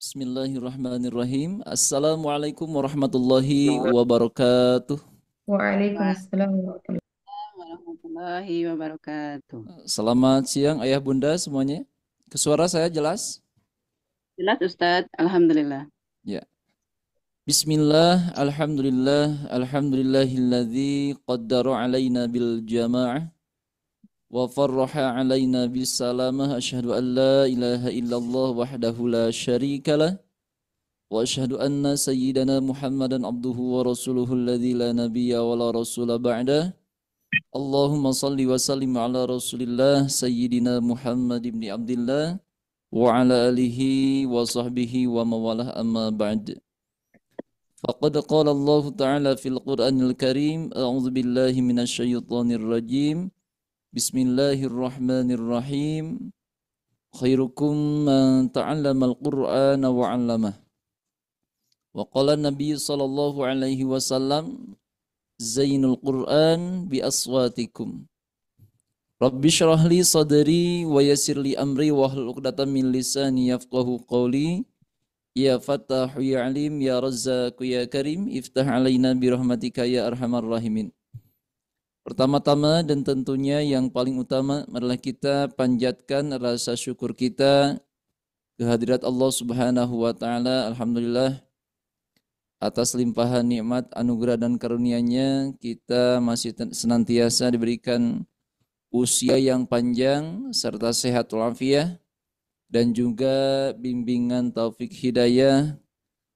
Bismillahirrahmanirrahim. Assalamualaikum warahmatullahi wabarakatuh. Waalaikumsalam warahmatullahi Warahmatullahi wabarakatuh. Selamat siang ayah bunda semuanya. Suara saya jelas? Jelas Ustadz, Alhamdulillah. Ya. Bismillah, alhamdulillah, alhamdulillahilladzi qaddara alaina bil jama'ah wa farraha alaina bis salamah. Asyhadu an la ilaha illallah wahdahu la syarikalah wa asyhadu anna sayyidana Muhammadan abduhu wa rasuluhu alladzi la nabiyya wa la rasula ba'dah. Allahumma salli wa sallim ala rasulillah sayyidina Muhammad ibn Abdullah wa ala alihi wa sahbihi wa mawalah amma ba'd. Faqad qala Allah Ta'ala fil Qur'anil Karim, a'udzu billahi minasy syaithanir rajim. Bismillahirrahmanirrahim. Khairukum man ta'allamal Qur'ana wa 'allamah. Wa qala Nabi sallallahu alaihi wasallam, Zainul Quran bi aswatikum. Rabbi syrah li sadri wa yassir li amri wa hlul 'uqdatam min lisani yafqahu qawli. Ya Fattahu ya Alim ya Razzaq ya Karim iftah alaina bi rahmatika ya arhamar rahimin. Pertama-tama dan tentunya yang paling utama adalah kita panjatkan rasa syukur kita kehadirat Allah Subhanahu wa taala. Alhamdulillah atas limpahan nikmat, anugerah dan karunia-Nya kita masih senantiasa diberikan usia yang panjang serta sehat walafiat dan juga bimbingan taufik hidayah,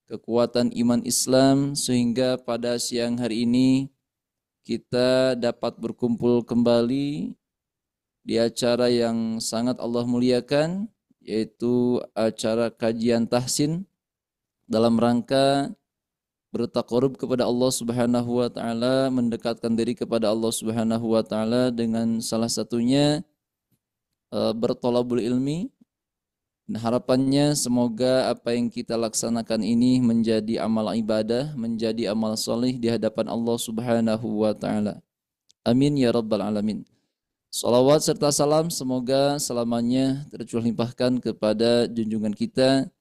kekuatan iman Islam sehingga pada siang hari ini kita dapat berkumpul kembali di acara yang sangat Allah muliakan, yaitu acara kajian tahsin dalam rangka bertaqarrub kepada Allah Subhanahu wa taala, mendekatkan diri kepada Allah Subhanahu wa taala dengan salah satunya bertolabul ilmi. Dan harapannya semoga apa yang kita laksanakan ini menjadi amal ibadah, menjadi amal soleh di hadapan Allah Subhanahu wa taala. Amin ya rabbal alamin. Salawat serta salam semoga selamanya tercurah limpahkan kepada junjungan kita,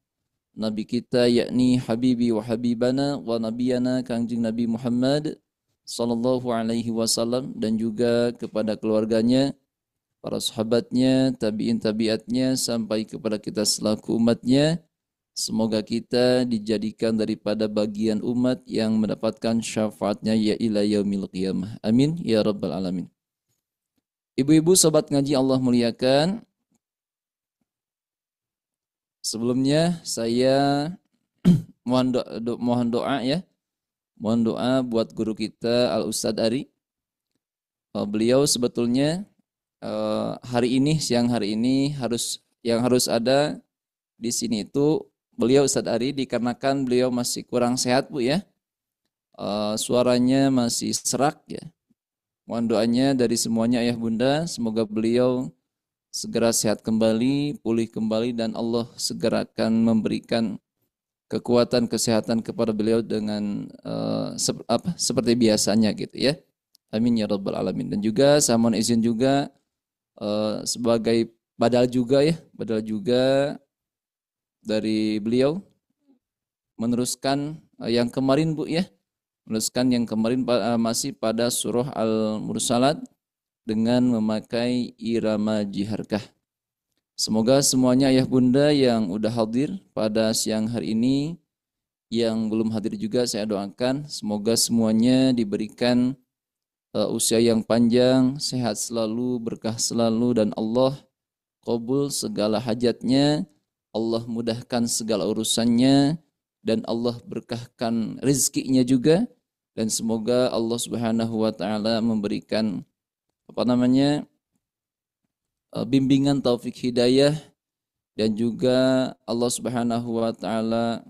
Nabi kita yakni Habibi wa Habibana wa Nabiyana Kangjeng Nabi Muhammad sallallahu alaihi wasallam dan juga kepada keluarganya, para sahabatnya, tabi'in tabi'atnya sampai kepada kita selaku umatnya. Semoga kita dijadikan daripada bagian umat yang mendapatkan syafaatnya ya ila yaumil qiyamah. Amin ya rabbal alamin. Ibu-ibu sobat ngaji Allah muliakan, sebelumnya saya mohon doa ya. Mohon doa buat guru kita Al Ustadz Ari. Beliau sebetulnya hari ini, siang hari ini yang harus ada di sini itu beliau Ustadz Ari, dikarenakan beliau masih kurang sehat Bu ya. Suaranya masih serak ya. Mohon doanya dari semuanya ayah bunda, semoga beliau segera sehat kembali, pulih kembali dan Allah segera akan memberikan kekuatan kesehatan kepada beliau dengan seperti biasanya gitu ya. Amin ya rabbal alamin. Dan juga saya mohon izin juga sebagai badal juga dari beliau meneruskan yang kemarin Bu ya. Meneruskan yang kemarin masih pada surah Al-Mursalat dengan memakai irama jiharkah. Semoga semuanya ayah bunda yang udah hadir pada siang hari ini, yang belum hadir juga saya doakan semoga semuanya diberikan usia yang panjang, sehat selalu, berkah selalu dan Allah qabul segala hajatnya, Allah mudahkan segala urusannya dan Allah berkahkan rezekinya juga, dan semoga Allah Subhanahu wa taala memberikan bimbingan taufik hidayah dan juga Allah Subhanahu wa taala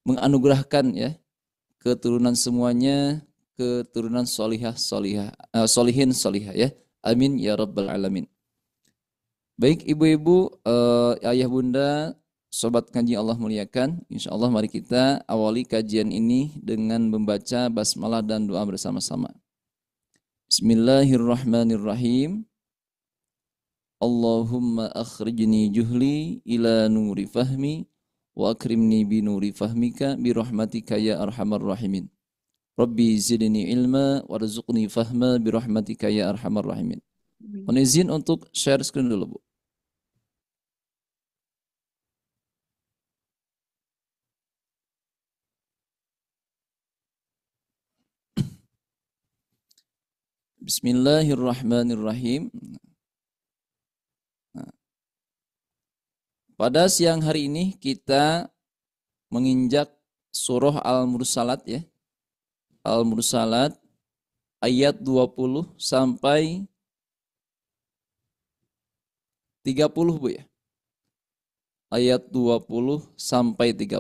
menganugerahkan ya keturunan semuanya, keturunan solihin solihah ya. Amin ya rabbal alamin. Baik ibu-ibu, ayah bunda, sobat ngaji Allah muliakan, insyaallah mari kita awali kajian ini dengan membaca basmalah dan doa bersama-sama. Bismillahirrahmanirrahim. Allahumma akhrijni juhli ila nuri fahmi wa akrimni bi nuri fahmika bi rahmatika ya arhamar rahimin. Rabbi zidni ilma warzuqni fahma bi rahmatika ya arhamar rahimin. Mohon izin untuk share screen dulu, Bu. Bismillahirrahmanirrahim. Pada siang hari ini kita menginjak surah Al-Mursalat ya. Al-Mursalat ayat 20 sampai 30, Bu ya. Ayat 20 sampai 30.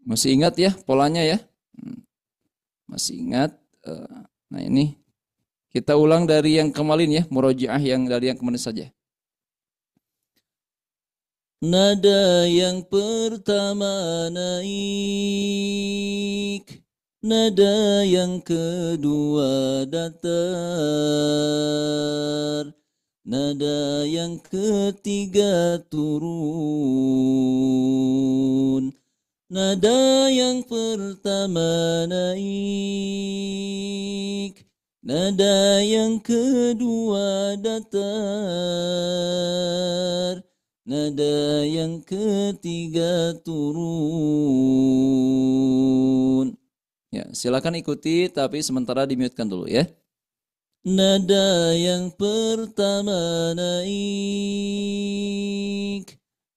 Masih ingat ya polanya ya? Masih ingat? Nah ini kita ulang dari yang kemarin ya, murojaah yang dari yang kemarin saja. Nada yang pertama naik, nada yang kedua datar, nada yang ketiga turun. Nada yang pertama naik, nada yang kedua datar, nada yang ketiga turun. Ya, silakan ikuti tapi sementara di-mute-kan dulu ya. Nada yang pertama naik,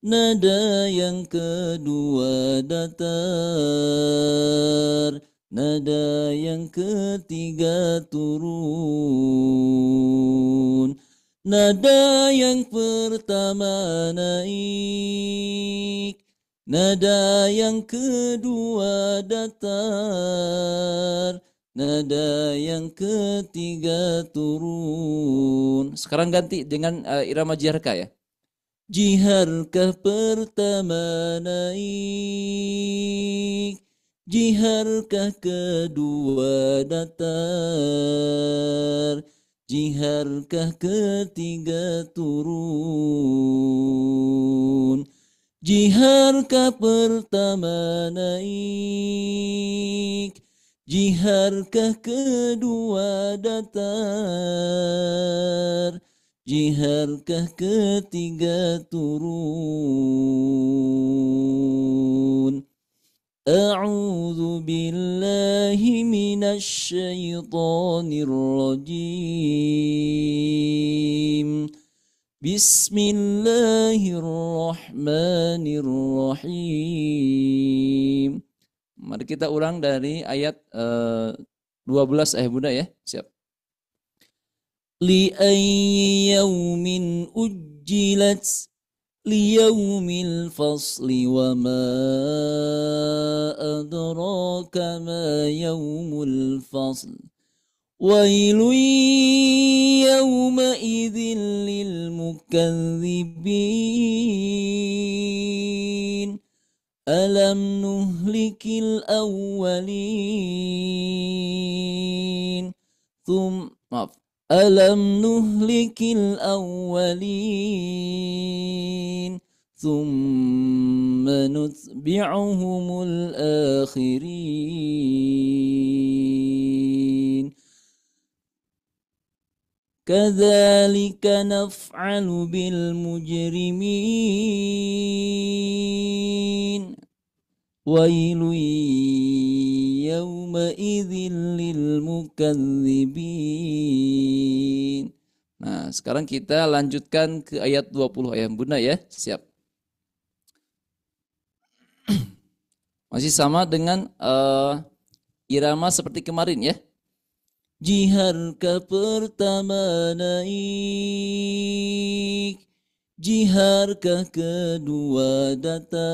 nada yang kedua datar, nada yang ketiga turun. Nada yang pertama naik, nada yang kedua datar, nada yang ketiga turun. Sekarang ganti dengan irama jiharka ya. Jiharkah pertama naik, jiharkah kedua datar, jiharkah ketiga turun. Jiharkah pertama naik, jiharkah kedua datar, jiharkah ketiga turun. A'udzu billahi minasy syaithanir rajim. Bismillahirrahmanirrahim. Mari kita ulang dari ayat 12 Bunda ya. Siap. Li ayyi yaumin ujjilat, li yaumil fasli wa ma adraka ma yaumul fasl. Wailu yawma idzin lil mukazzibin. Alam nuhlikil awwalin. Alam nuhlikil awwalin. Thumma nutbi'uhumul akhirin. Kadzalika naf'alu bil mujrimin. Wailu yawma idzin lil mukadzibin. Nah, sekarang kita lanjutkan ke ayat 20 ayat Bunda ya. Siap. Masih sama dengan irama seperti kemarin ya. Jiharkah pertama naik, jiharkah kedua datar,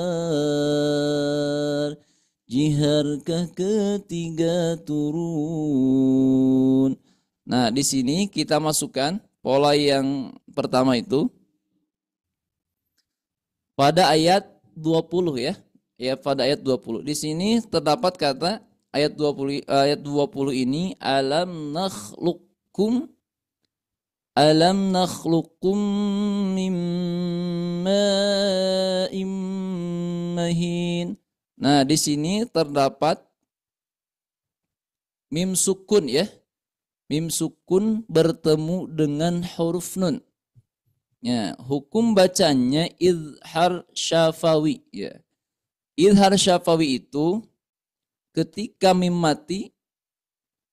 jiharkah ketiga turun. Nah, di sini kita masukkan pola yang pertama itu pada ayat 20 ya. Ya, pada ayat 20. Di sini terdapat kata ayat 20 ini alam nakhluqukum Alam nakhluqkum min ma'in mahin. Nah, di sini terdapat mim sukun ya. Mim sukun bertemu dengan huruf nun. Ya, hukum bacanya izhar syafawi ya. Izhar syafawi itu ketika mim mati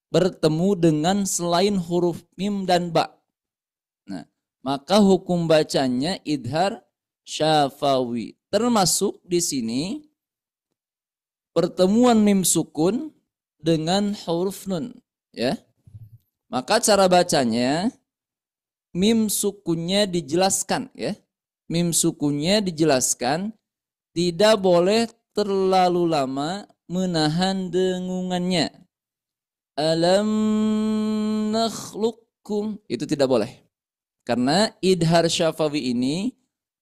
bertemu dengan selain huruf mim dan ba. Nah, maka hukum bacanya idhar syafawi. Termasuk di sini pertemuan mim sukun dengan huruf nun, ya. Maka cara bacanya mim sukunnya dijelaskan, ya. Mim sukunnya dijelaskan, tidak boleh terlalu lama menahan dengungannya. Alam nakhluqkum, itu tidak boleh. Karena idhar syafawi ini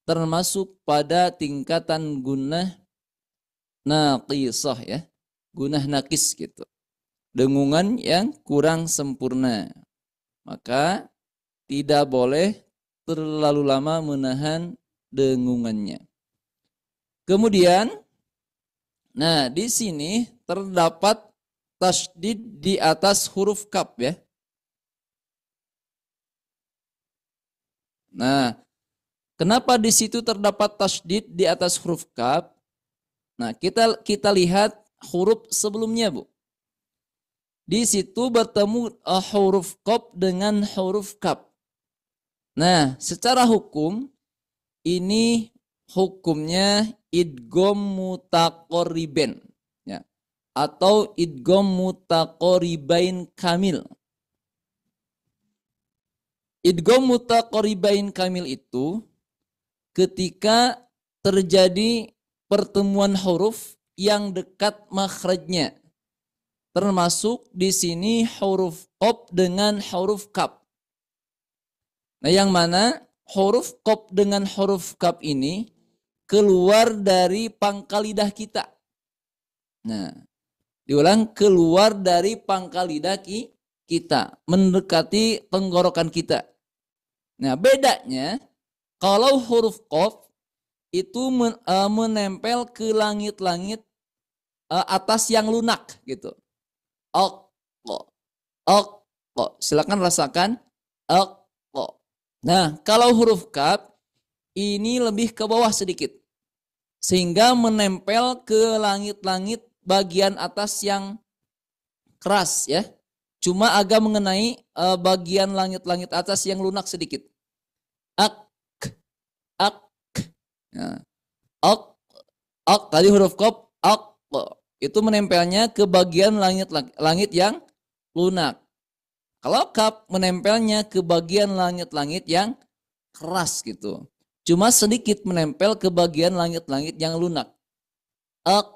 termasuk pada tingkatan gunnah naqisah ya. Gunnah nakis gitu. Dengungan yang kurang sempurna. Maka tidak boleh terlalu lama menahan dengungannya. Kemudian, nah di sini terdapat tasydid di atas huruf kaf ya. Nah, kenapa di situ terdapat tasydid di atas huruf kaf? Nah, kita lihat huruf sebelumnya, Bu. Di situ bertemu huruf qaf dengan huruf kaf. Nah, secara hukum ini hukumnya idgham mutaqarribain ya, atau idgham mutaqarribain kamil. Idgham mutaqarribain kamil itu ketika terjadi pertemuan huruf yang dekat makhrajnya. Termasuk di sini huruf qaf dengan huruf kaf. Nah, yang mana huruf qaf dengan huruf kaf ini keluar dari pangkal lidah kita. Nah, diulang, keluar dari pangkal lidah kita, mendekati tenggorokan kita. Nah, bedanya kalau huruf qaf itu menempel ke langit-langit atas yang lunak gitu. Ok, silakan rasakan. Ok. Nah, kalau huruf kaf ini lebih ke bawah sedikit, sehingga menempel ke langit-langit bagian atas yang keras ya. Cuma agak mengenai bagian langit-langit atas yang lunak sedikit. Ak. Nah, ok tadi huruf qaf, ak. Itu menempelnya ke bagian langit yang lunak. Kalau kaf menempelnya ke bagian langit-langit yang keras gitu. Cuma sedikit menempel ke bagian langit-langit yang lunak. Ak.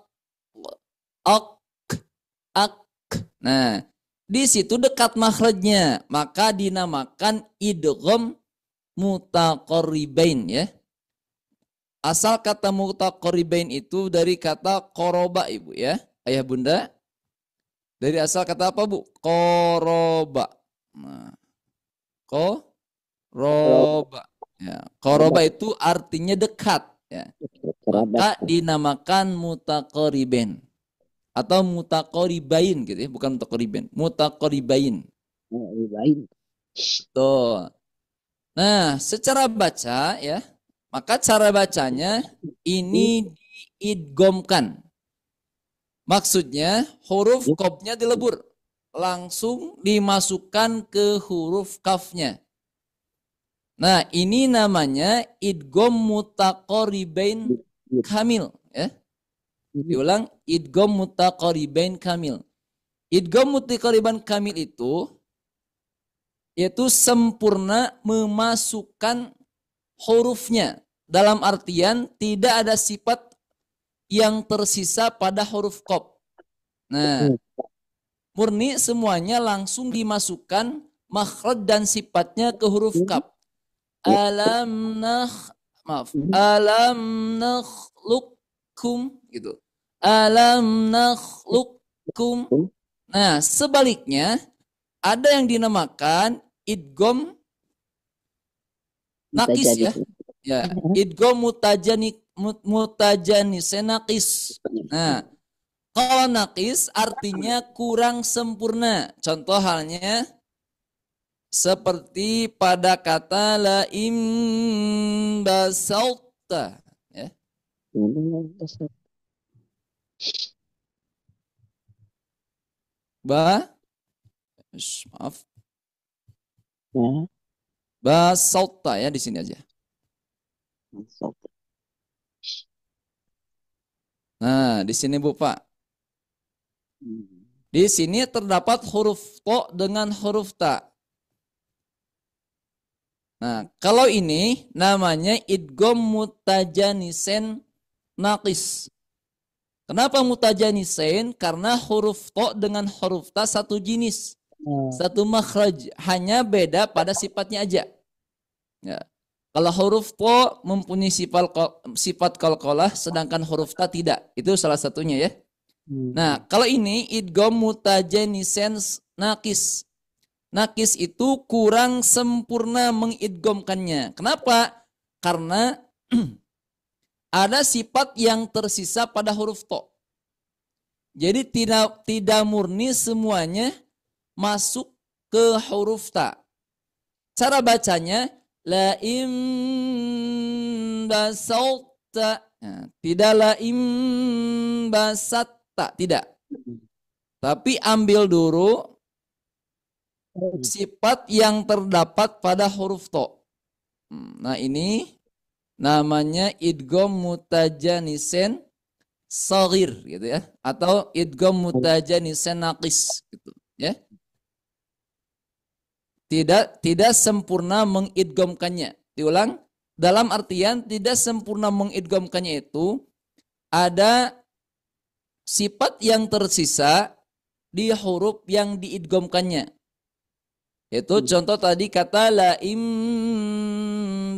Nah, di situ dekat makhrajnya, maka dinamakan idgham mutaqarribain ya. Asal kata mutaqarribain itu dari kata qoroba, Ibu ya. Ayah Bunda. Dari asal kata apa, Bu? Qoroba. Nah, qoroba. Ya, qoroba itu artinya dekat ya. Maka dinamakan mutaqarribain atau mutaqarribain gitu ya, bukan mutaqarribain, mutaqarribain. Tuh. Nah, secara baca ya, maka cara bacanya ini diidghamkan. Maksudnya huruf qafnya dilebur, langsung dimasukkan ke huruf kafnya. Nah, ini namanya idgham mutaqarribain kamil ya. Diulang, idgham mutaqarribain kamil. Idgham mutaqarribain kamil itu yaitu sempurna memasukkan hurufnya. Dalam artian tidak ada sifat yang tersisa pada huruf qaf. Nah, murni semuanya langsung dimasukkan makhraj dan sifatnya ke huruf kaf. Alam nakhluqkum gitu. Alam nakhluqkum. Nah, sebaliknya ada yang dinamakan idgham Nakis ya. Mutajanis. Ya, idgham mutajanisen nakis. Nah, kalau nakis artinya kurang sempurna. Contoh halnya seperti pada kata la im basalta. Ya. Maaf. Ya. Basalta ya di sini aja. Nah, di sini Bu Pak. Di sini terdapat huruf to dengan huruf ta. Nah, kalau ini namanya idgham mutajanisen naqis. Kenapa mutajanisen? Karena huruf to dengan huruf ta satu jenis. Satu makhraj. Hanya beda pada sifatnya aja. Ya. Kalau huruf to mempunyai sifat qalqalah, sedangkan huruf ta tidak. Itu salah satunya ya. Nah, kalau ini idgham mutajanisen naqis. Nakis itu kurang sempurna mengidghamkannya. Kenapa? Karena ada sifat yang tersisa pada huruf to. Jadi tidak murni semuanya masuk ke huruf ta. Cara bacanya la im basalta. Nah, tidak la im basatta, tidak. Tapi ambil dulu sifat yang terdapat pada huruf to. Nah, ini namanya idgham mutajanisen shaghir gitu ya, atau idgham mutajanisen naqis gitu ya. Tidak sempurna mengidghamkannya. Diulang, dalam artian tidak sempurna mengidghamkannya itu ada sifat yang tersisa di huruf yang diidghamkannya. Itu contoh tadi kata la im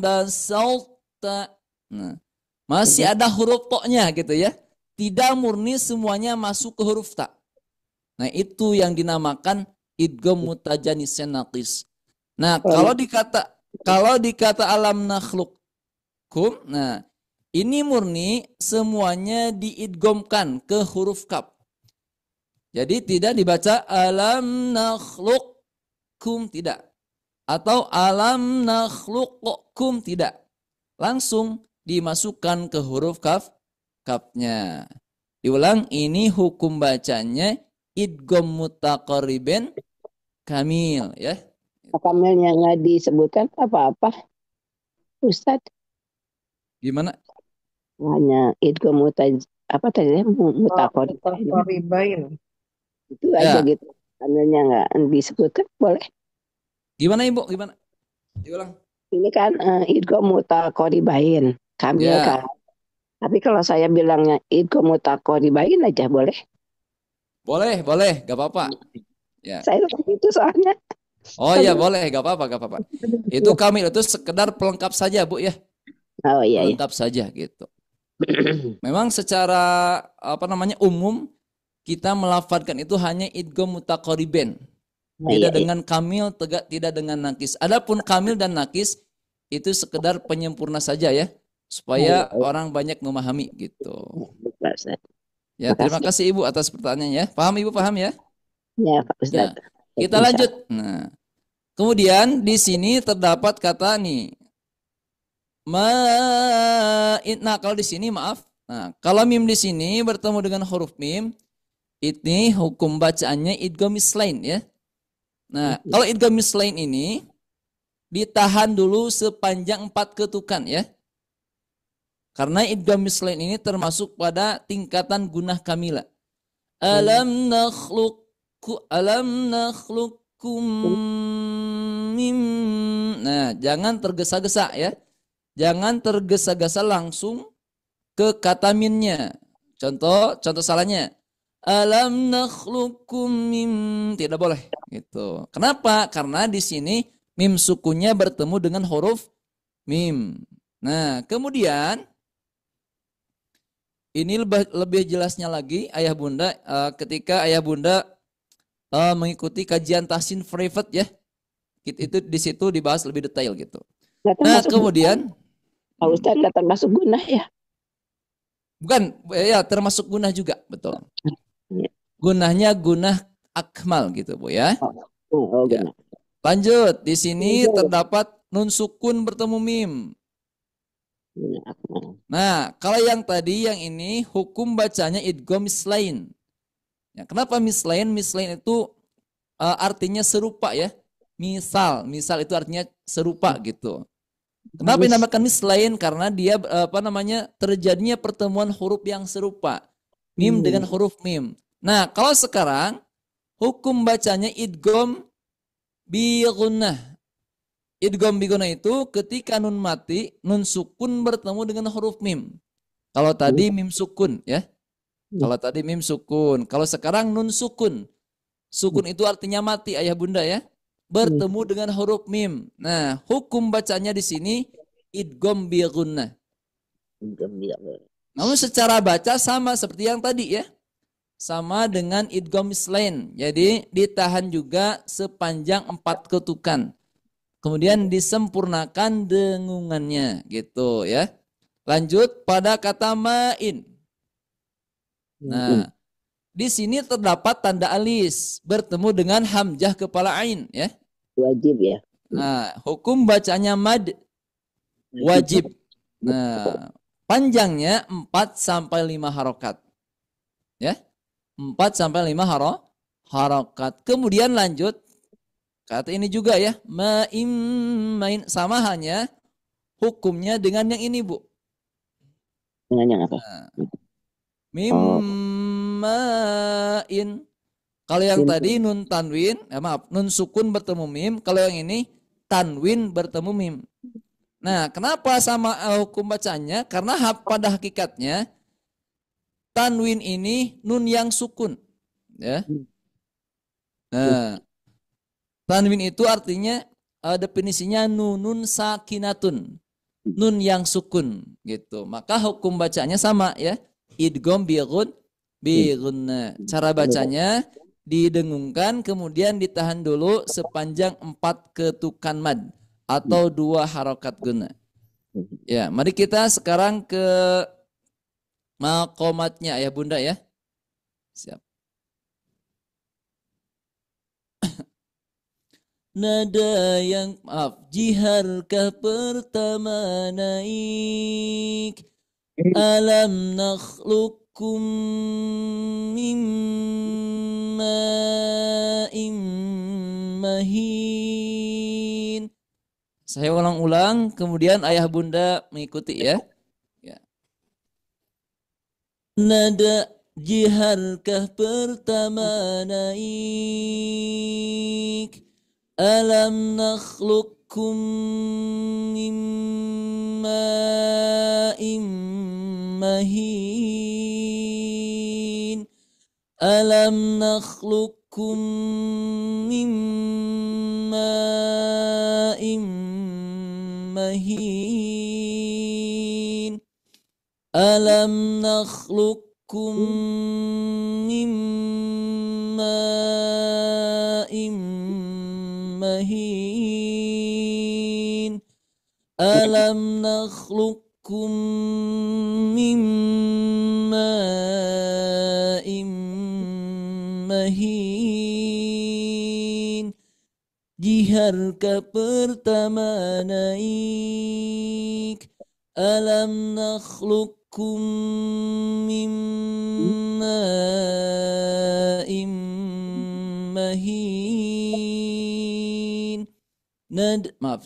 basalta. Nah, masih ada huruf to-nya gitu ya. Tidak murni semuanya masuk ke huruf ta. Nah, itu yang dinamakan idgham mutajanisen naqis. Nah, kalau dikata alam nakhluqkum, nah ini murni semuanya diidghamkan ke huruf kaf. Jadi tidak dibaca alam nakhluq tidak, atau alam nakhluqkum tidak, langsung dimasukkan ke huruf kafnya. Diulang, ini hukum bacanya idgham mutaqarriben kamil ya. Kamilnya nggak disebutkan apa-apa, Ustaz. Gimana? Hanya idgham Mutaqarribain. Itu aja gitu. Kamilnya nggak disebutkan, boleh. Gimana Ibu? Gimana? Diulang. Ini kan idgham mutaqarribain, kamil kan. Tapi kalau saya bilangnya idgham mutaqarribain aja boleh? Boleh, gak apa-apa. Ya. Saya itu soalnya. Oh iya boleh, gak apa-apa. Itu kamil itu sekedar pelengkap saja Bu ya. Oh iya. Pelengkap saja gitu. Memang secara umum kita melafadzkan itu hanya idgham mutaqarriben. Tidak dengan kamil, tidak dengan nakis. Adapun kamil dan nakis itu sekedar penyempurna saja ya, supaya orang banyak memahami gitu. Ya, terima kasih Ibu atas pertanyaannya ya. Paham Ibu, paham ya? Ya, Pak Ustaz. Ya, kita lanjut. Nah, kemudian di sini terdapat kata nih. Nah, kalau di sini maaf. Nah, kalau mim di sini bertemu dengan huruf mim, ini hukum bacaannya idgham mislain ya. Nah, kalau idgham mislain ini ditahan dulu sepanjang 4 ketukan ya. Karena idgham mislain ini termasuk pada tingkatan gunah kamila. Alam nakhluqkum mim. Nah, jangan tergesa-gesa ya. Jangan tergesa-gesa langsung ke kata minnya. Contoh salahnya. Alam nakhluqkum mim, tidak boleh gitu. Kenapa? Karena di sini mim sukunnya bertemu dengan huruf mim. Nah, kemudian ini lebih jelasnya lagi ayah bunda ketika ayah bunda mengikuti kajian tahsin private ya. Itu di situ dibahas lebih detail gitu. Nggak Nah, termasuk kemudian Pak Ustadz, nggak termasuk gunah ya? bukan ya termasuk gunah juga, betul. Iya. Gunahnya gunah akmal gitu, Bu ya. Oh, Ya. gunah. Lanjut, di sini Gunah terdapat nun sukun bertemu mim. akmal. Nah, kalau yang tadi yang ini hukum bacanya idgham mislain. Ya, kenapa mislain? Mislain itu artinya serupa ya. Misal itu artinya serupa gitu. Kenapa dinamakan mislain? Karena dia terjadinya pertemuan huruf yang serupa. Mim dengan huruf mim. Nah, kalau sekarang hukum bacanya idgham bi gunnah. Idgham bi gunnah itu ketika nun mati, nun sukun bertemu dengan huruf mim. Kalau tadi mim sukun ya. Kalau tadi mim sukun. Kalau sekarang nun sukun. Sukun itu artinya mati ayah bunda ya. Bertemu dengan huruf mim. Nah, hukum bacanya di sini idgham bi gunnah. Namun secara baca sama seperti yang tadi ya. Sama dengan idgham mislain. Jadi ditahan juga sepanjang 4 ketukan. Kemudian disempurnakan dengungannya gitu ya. Lanjut pada kata ma'in. Nah, di sini terdapat tanda alis bertemu dengan hamzah kepala ain ya. Wajib ya. Nah, hukum bacanya mad wajib. Nah, panjangnya 4 sampai 5 harokat. Ya. 4 sampai 5 harokat. Kemudian lanjut kata ini juga ya, main sama hanya hukumnya dengan yang ini, Bu. Dengan yang apa? Nah, mimmain. Kalau yang tadi nun tanwin, nun sukun bertemu mim. Kalau yang ini tanwin bertemu mim. Nah, kenapa sama hukum bacanya? Karena pada hakikatnya tanwin ini nun yang sukun, ya. Nah, tanwin itu artinya definisinya nunun sakinatun, nun yang sukun, gitu. Maka hukum bacanya sama ya. Idgham bi-gunna. Cara bacanya didengungkan kemudian ditahan dulu sepanjang 4 ketukan mad atau 2 harokat guna. Ya, mari kita sekarang ke maqamatnya ya Bunda ya. Siap. Nada yang jiharkah pertama naik, alam nakhluqukum mimma mahin. Saya ulang-ulang, kemudian ayah bunda mengikuti ya. Nada jiharkah pertama naik, alam nakhluqukum mimma mahin, alam nakhluqukum mimma mahin, alam nakhluqukum mimma mahin, alam nakhluqukum mimma mahin. Jiharkah pertama naik, alam nakhluqukum mimma mahin.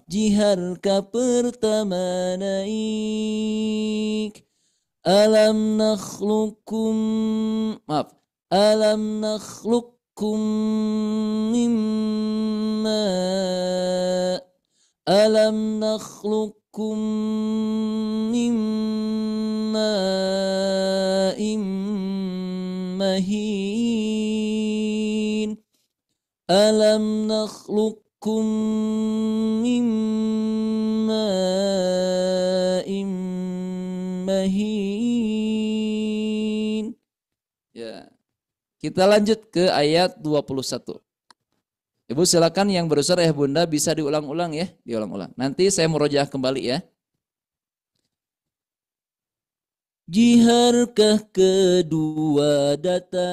Jiharkah pertama naik, alam nakhluqukum alam nakhluqukum mimma alam nakhluqukum mimma mahin, alam nakhluqukum mimma mahin. Ya. Kita lanjut ke ayat 21. Ibu silakan yang berusaha ya Bunda bisa diulang-ulang ya, diulang-ulang. Nanti saya murojaah kembali ya. Jiharkah kedua datar?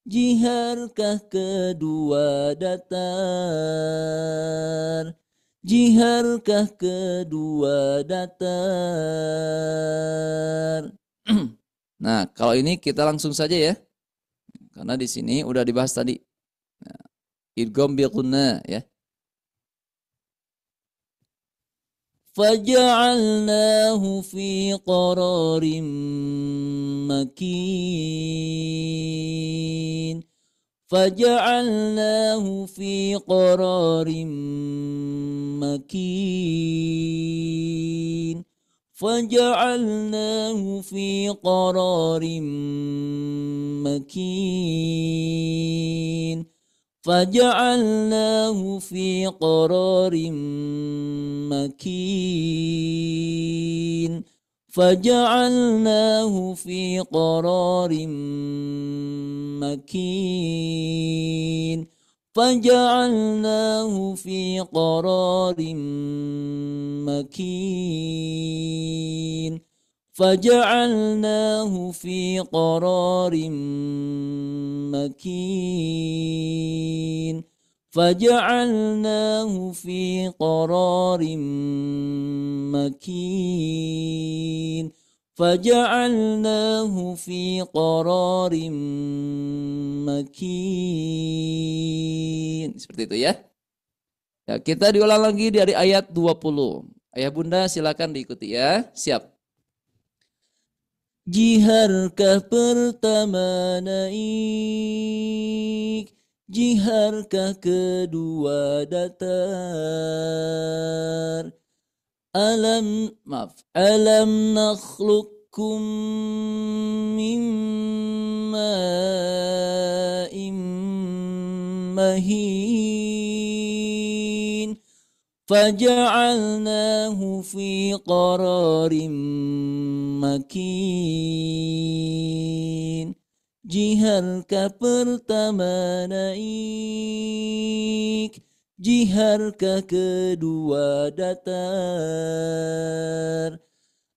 Jiharkah kedua datar? Jiharkah kedua datar? Nah, kalau ini kita langsung saja ya. Karena di sini udah dibahas tadi. Nah, idgham bi gunna ya. Faja'alnahu fi qararin makin. Faja'alnahu fi qararin makin. Faja'alnahu fi qararin makin. Faja'alnahu fi qararin makin. Faja'alnahu fi qararin makin. Faja'alnahu fi qararin makin. Faja'alnahu fi qararin makin. Faja'alnahu fi qararin makin. Faja'alnahu fi qararin makin. Seperti itu ya. Ya, kita diulang lagi dari ayat 20. Ayah Bunda silakan diikuti ya. Siap. Jiharkah pertama naik, jiharkah kedua datar. Alam nakhluqkum min ma'in mahin. Faja'alnahu fi qararin makin. Jiharkah pertama naik, jiharkah kedua datar.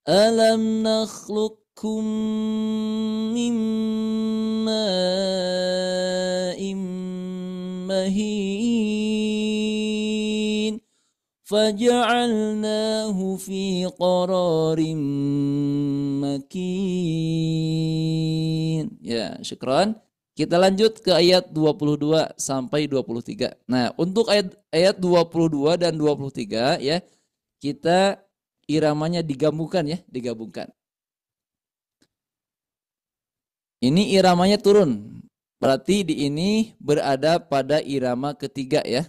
Alam nakhluqkum min ma'in mahin. Faja'alnahu fi qararin makin. Ya, syukran. Kita lanjut ke ayat 22 sampai 23. Nah, untuk ayat 22 dan 23 ya, kita iramanya digabungkan ya, digabungkan. Ini iramanya turun. Berarti di ini berada pada irama ketiga ya.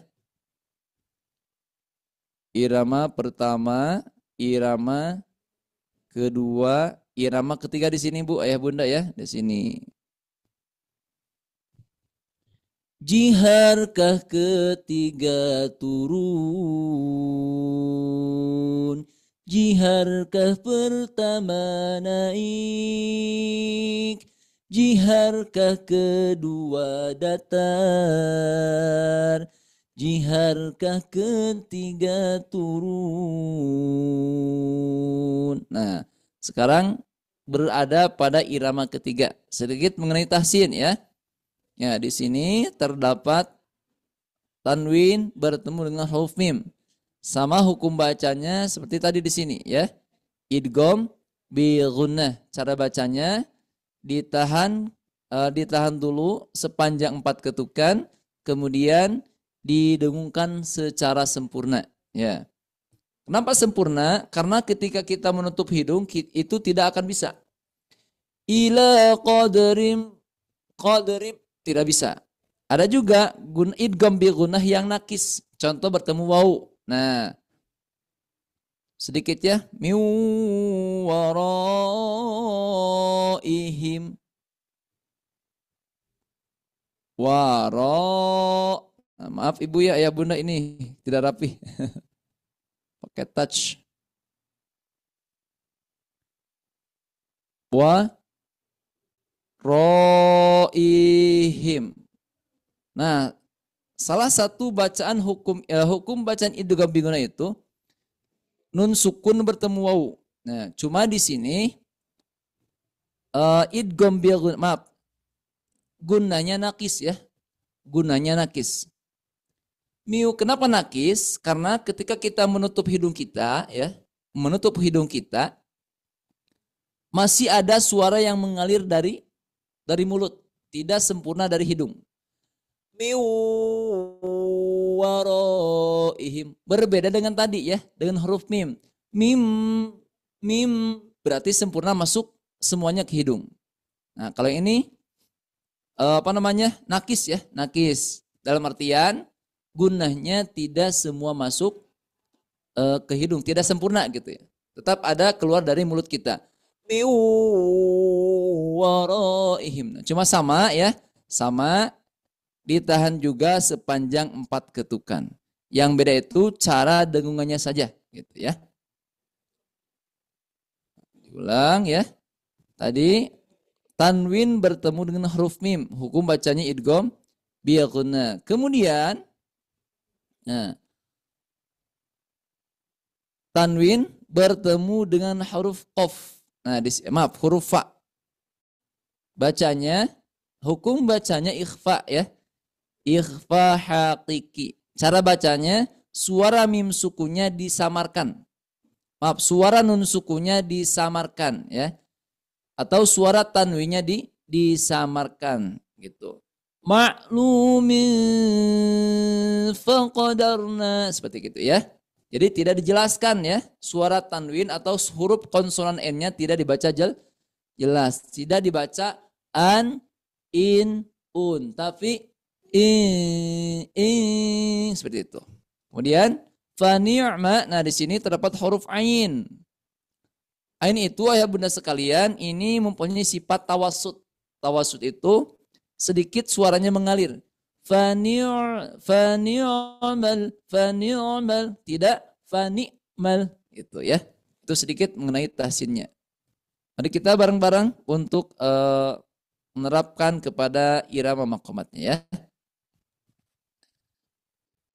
Irama pertama, irama kedua, irama ketiga di sini Bu, ayah Bunda ya, di sini. Jiharkah ketiga turun, jiharkah pertama naik, jiharkah kedua datar. Jiharkah ketiga turun. Nah, sekarang berada pada irama ketiga. Sedikit mengenai tahsin ya. Ya, di sini terdapat tanwin bertemu dengan huruf mim. Sama hukum bacanya seperti tadi di sini ya. Idgham bi gunnah. Cara bacanya ditahan dulu sepanjang 4 ketukan, kemudian didengungkan secara sempurna ya. Kenapa sempurna? Karena ketika kita menutup hidung itu tidak akan bisa. Ila qadrim tidak bisa. Ada juga idgham bi gunnah yang nakis. Contoh bertemu waw. Nah, sedikit ya. Min waraihim. Nah, maaf Ibu ya, ayah Bunda ini tidak rapi. Pakai touch. waraihim. Nah, salah satu bacaan hukum bacaan idgham bi gunnah itu nun sukun bertemu waw. Nah, cuma di sini idgham bi gunnah, maaf, gunnahnya nakis ya. Gunanya nakis. Kenapa nakis? Karena ketika kita menutup hidung kita ya, menutup hidung kita masih ada suara yang mengalir dari mulut, tidak sempurna dari hidung. Waraihim. Berbeda dengan tadi ya, dengan huruf mim. Mim berarti sempurna masuk semuanya ke hidung. Nah, kalau ini nakis ya, nakis. Dalam artian gunahnya tidak semua masuk ke hidung, tidak sempurna gitu ya. Tetap ada keluar dari mulut kita. Waraihim. Nah, cuma sama ya, sama ditahan juga sepanjang 4 ketukan. Yang beda itu cara dengungannya saja gitu ya. Diulang ya. Tadi tanwin bertemu dengan huruf mim, hukum bacanya idgham bi gunnah. Kemudian tanwin bertemu dengan huruf qaf. Nah, huruf fa. Bacanya hukum bacanya ikhfa ya. Ikhfa haqiqi. Cara bacanya suara mim sukunya disamarkan. Maaf, suara nun sukunya disamarkan ya. Atau suara tanwinnya disamarkan gitu. Ma'lumin faqadarna, seperti gitu ya. Jadi tidak dijelaskan ya, suara tanwin atau huruf konsonan n-nya tidak dibaca jelas, tidak dibaca an, in, un, tapi seperti itu. Kemudian fa ni'ma, nah di sini terdapat huruf ain. Ain itu ayah bunda sekalian ini mempunyai sifat tawassut. Tawassut itu sedikit suaranya mengalir. Fani'mal, tidak fani'mal gitu ya. Itu sedikit mengenai tahsinnya. Mari kita bareng-bareng untuk menerapkan kepada irama maqamatnya ya.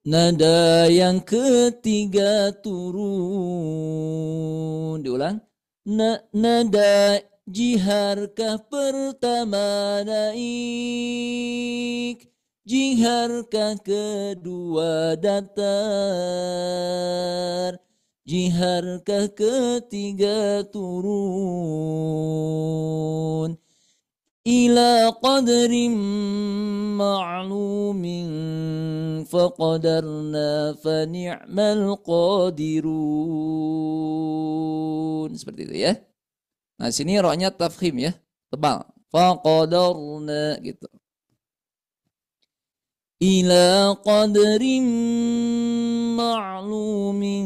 Nada yang ketiga turun. Diulang. Nada jiharkah pertama naik, jiharkah kedua datar, jiharkah ketiga turun. Ila qadrim ma'lumin faqadarna fa ni'mal qadirun. Seperti itu ya. Nah, sini rohnya tafkhim ya, tebal. Faqadarna gitu. Ila qadrim ma'lumin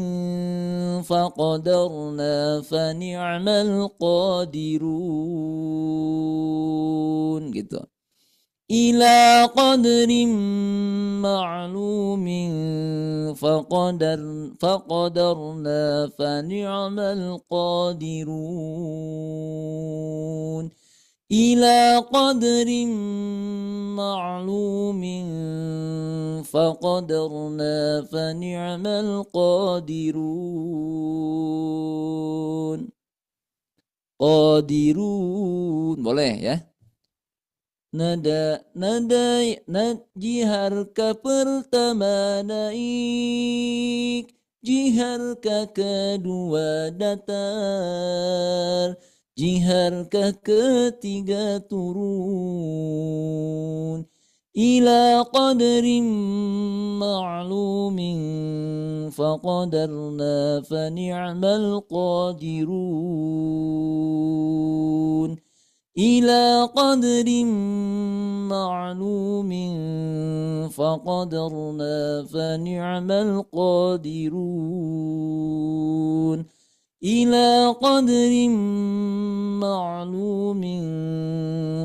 faqadarna fa ni'mal qadirun gitu. Ila qadrim ma'lumin faqadarna fa ni'mal qadirun. Ila qadrim ma'lumin faqadarna fa ni'mal qadirun. Qadirun, boleh ya. Nada jiharka pertama naik, jiharka kedua datar, jiharka ketiga turun. Ila qadrim ma'lumin faqadarna fa ni'mal qadirun. Ila qadrim ma'lumin faqadarna fa ni'mal qadirun. Ila qadrim ma'lumin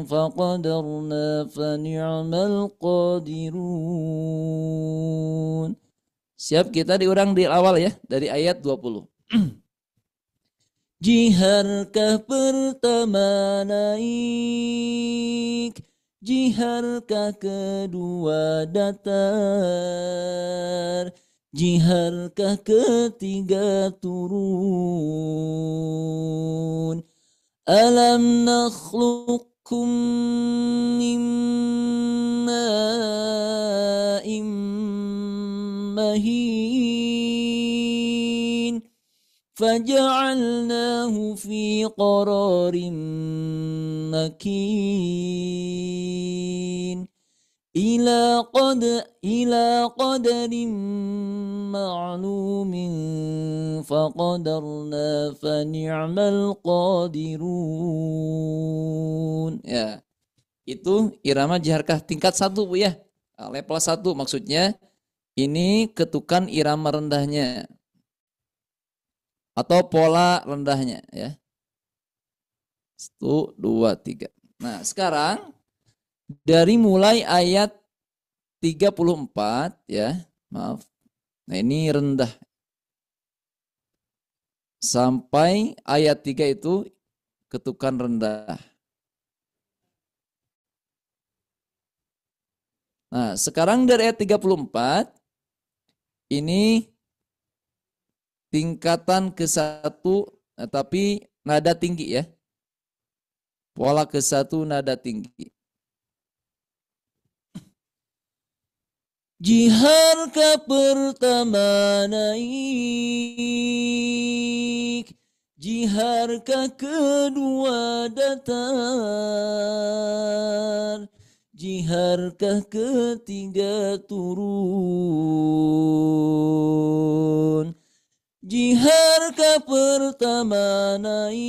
faqadarna fa ni'mal qadirun. Siap, kita diulang di awal ya, dari ayat 20. Jiharkah pertama naik, Jiharkah kedua datar, jiharkah ketiga turun. Alam nakhluqkum min ma'in mahin faja'alnahu fi qararin makin ila qadarin ma'lumin faqadarna fa ni'mal qadirun. Ya, itu irama jiharkah tingkat 1 Bu ya. Level 1 maksudnya ini ketukan irama rendahnya atau pola rendahnya ya. 1 2 3. Nah, sekarang dari mulai ayat 34 ya, maaf. Nah, ini rendah. Sampai ayat 3 itu ketukan rendah. Nah, sekarang dari ayat 34 ini tingkatan ke-1 tapi nada tinggi ya. Pola ke-1 nada tinggi. Jiharkah pertama naik, jiharkah kedua datar, jiharkah ketiga turun. Jiharkah pertama naik,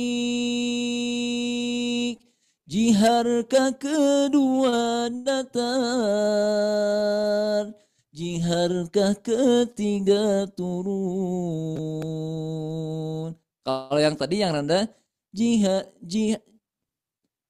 jiharkah kedua datar, jiharkah ketiga turun. Kalau yang tadi yang rendah,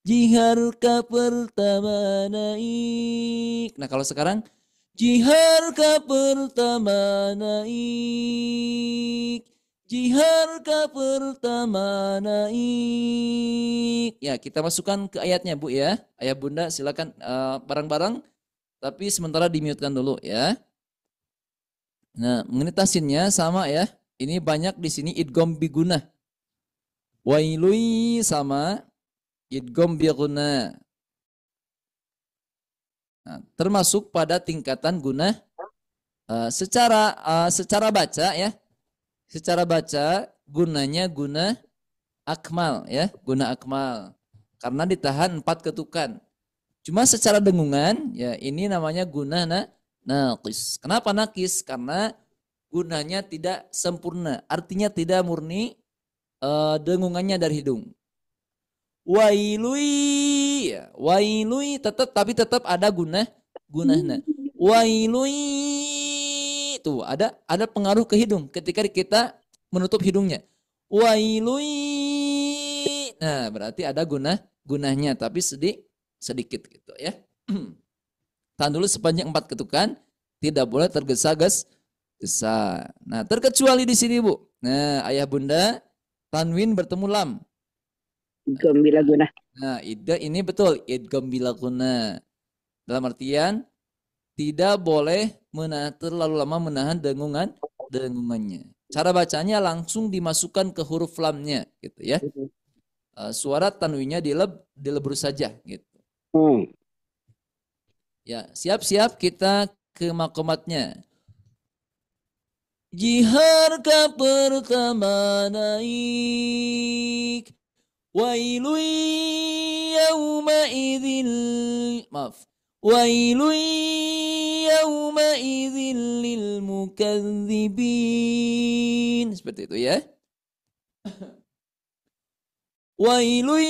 jiharkah pertama naik. Nah kalau sekarang, jiharkah pertama naik, jiharkah pertama naik. Ya, kita masukkan ke ayatnya Bu ya. Ayah Bunda silakan bareng-bareng. Tapi sementara di-mute-kan dulu ya. Nah, mengenai tasinnya sama ya. Ini banyak di sini idgham biguna. Wailui sama idgham biguna. Nah, termasuk pada tingkatan guna secara baca ya. Secara baca gunanya guna akmal ya, guna akmal. Karena ditahan 4 ketukan. Cuma secara dengungan ya ini namanya guna naqis. Kenapa naqis? Karena gunanya tidak sempurna. Artinya tidak murni dengungannya dari hidung. Wailui ya, wailui tapi tetap ada gunahna. Wailui tuh ada pengaruh ke hidung ketika kita menutup hidungnya. Wailui. Nah, berarti ada gunahnya tapi sedikit gitu ya. Tahan dulu sepanjang 4 ketukan, tidak boleh tergesa-gesa. Nah, terkecuali di sini Bu. Nah, ayah bunda tanwin bertemu lam. Idgham bila guna. Nah, ini betul idgham bila guna. Dalam artian tidak boleh terlalu lama menahan dengungannya. Cara bacanya langsung dimasukkan ke huruf lamnya gitu ya. Suara tanwinnya dilebur saja gitu. Ya, siap-siap kita ke makomatnya. Jiharkah pertama naik, wailun yawma idzil, maaf, wailun yawma idzil lil mukadzibin. Seperti itu ya. Wailun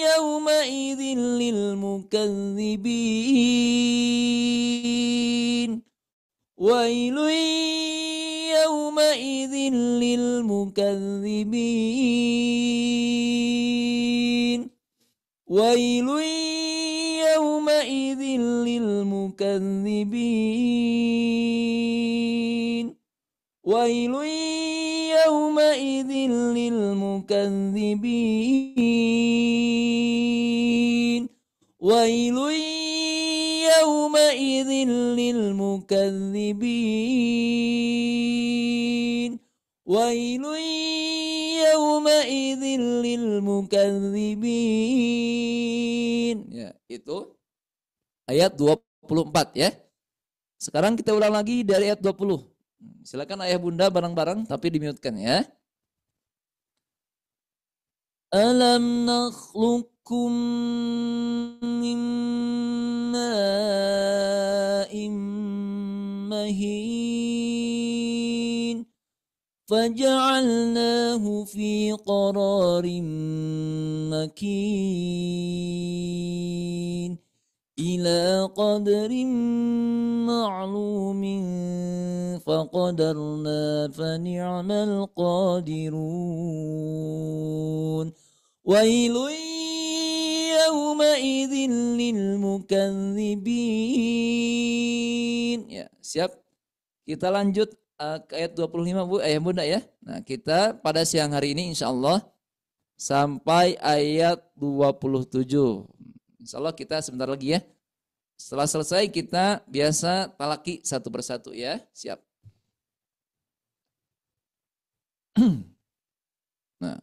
yawma idzil lil mukadzibin. Wailun yawma idzil lil mukadzibin. Wailun yawma idzil lil mukadzibin. Wailun yawma idzil lil mukadzibin. Wailun yawmaidzin lil mukadzibin. Wailun yawmaidzin lil mukadzibin. Ya, itu ayat 24 ya. Sekarang kita ulang lagi dari ayat 20. Silakan ayah bunda bareng-bareng tapi dimute-kan ya. Alam nakhluqukum min ma'in mahin faja'alnahu fi qararin makin ila qadrin ma'lumin faqadarna fani'mal qadirun. Wailun yawmaidzin lil mukadzibin. Ya, siap. Kita lanjut ke ayat 25 Bu, ayah bunda ya. Nah, kita pada siang hari ini insyaallah sampai ayat 27. Insyaallah kita sebentar lagi ya. Setelah selesai kita biasa talaki satu persatu ya. Siap. Nah,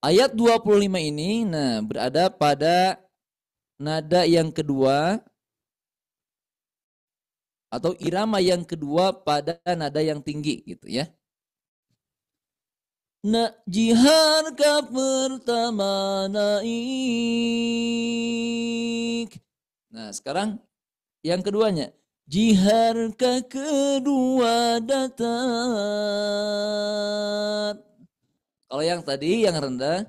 ayat 25 ini berada pada nada yang kedua atau irama yang kedua pada nada yang tinggi gitu ya. Jihar ka pertama naik. Nah, sekarang yang keduanya. Jihar ka kedua datar. Kalau yang tadi yang rendah,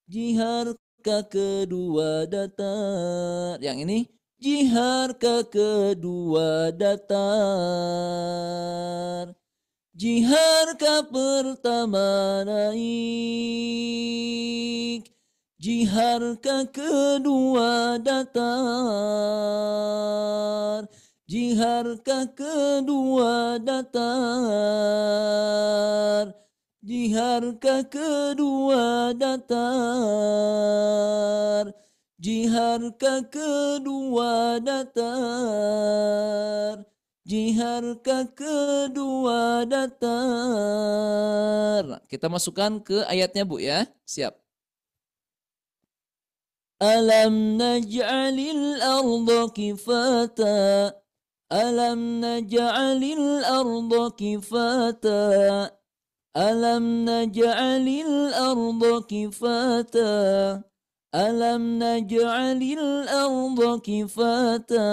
jihar ka kedua datar. Yang ini, jihar ka kedua datar. Jihar ka pertama naik. Jihar ka kedua datar. Jihar ka kedua datar. Jihar ka kedua datar. Jihar ka kedua datar. Jihar ka kedua datar. Kita masukkan ke ayatnya Bu ya. Siap. Alam naj'alil arda kifata. Alam naj'alil arda kifata. Alam naj'alil arda kifata. Alam naj'alil arda kifata.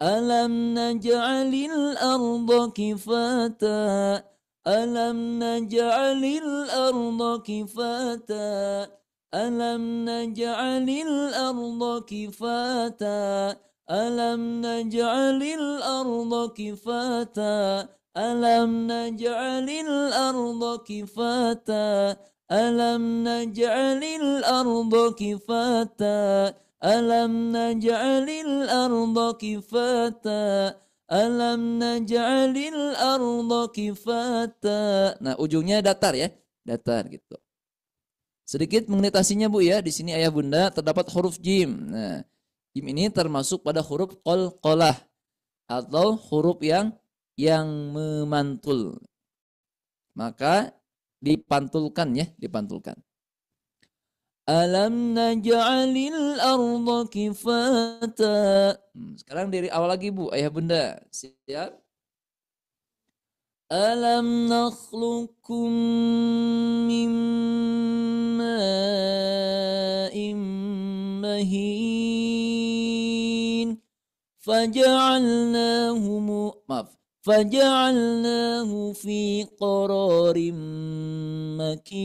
Alam naj'alil arda kifata. Alam naj'alil arda kifata. Alam naj'alil arda kifata. Alam naj'alil arda kifata. Alam naj'alil arda kifata. Alam naj'alil arda kifata. Alam naj'alil arda kifata. Alam naj'alil arda kifata. Nah, ujungnya datar ya. Datar gitu. Sedikit mengenai Bu ya. Di sini ayah bunda terdapat huruf jim. Nah, jim ini termasuk pada huruf qalqalah atau huruf yang memantul. Maka dipantulkan ya, dipantulkan. Alam naj'alil arda kifata. Sekarang dari awal lagi Bu, ayah bunda. Siap? Alam nakhluqukum min ma'in mahin faja'alnahu fi qararin makin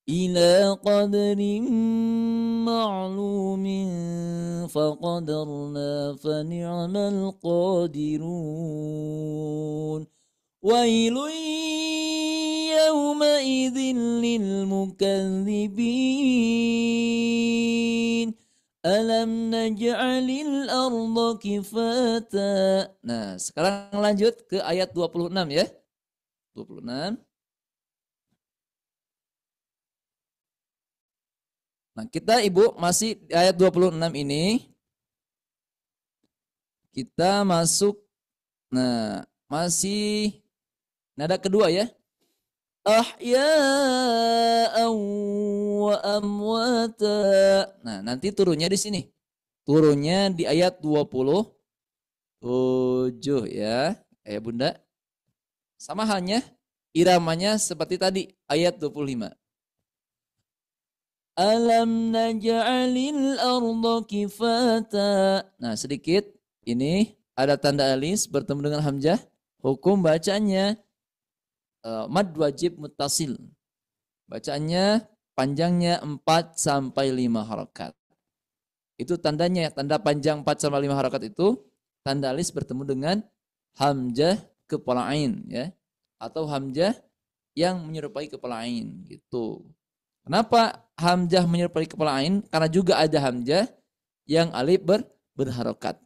ila qadrin ma'lumin faqadarna fani'mal qadirun. Wailun yawmaidzin lil mukadzibin. Alam naj'alil arda kifata. Nah, sekarang lanjut ke ayat 26 ya. 26. Nah, kita Ibu masih di ayat 26 ini. Kita masuk, nah masih nada kedua ya. Ahya'an wa amwata. Nah, nanti turunnya di sini. Turunnya di ayat 27 ya. Bunda. Sama halnya iramanya seperti tadi ayat 25. Alam naj'alil arda kifata. Nah, sedikit ini ada tanda alis bertemu dengan hamzah. Hukum bacanya mad wajib muttasil. Bacaannya panjangnya 4 sampai 5 harakat. Itu tandanya, tanda panjang 4 sampai 5 harakat itu tanda alis bertemu dengan hamzah kepala ain ya, atau hamzah yang menyerupai kepala ain gitu. Kenapa hamzah menyerupai kepala ain? Karena juga ada hamzah yang alif berharokat.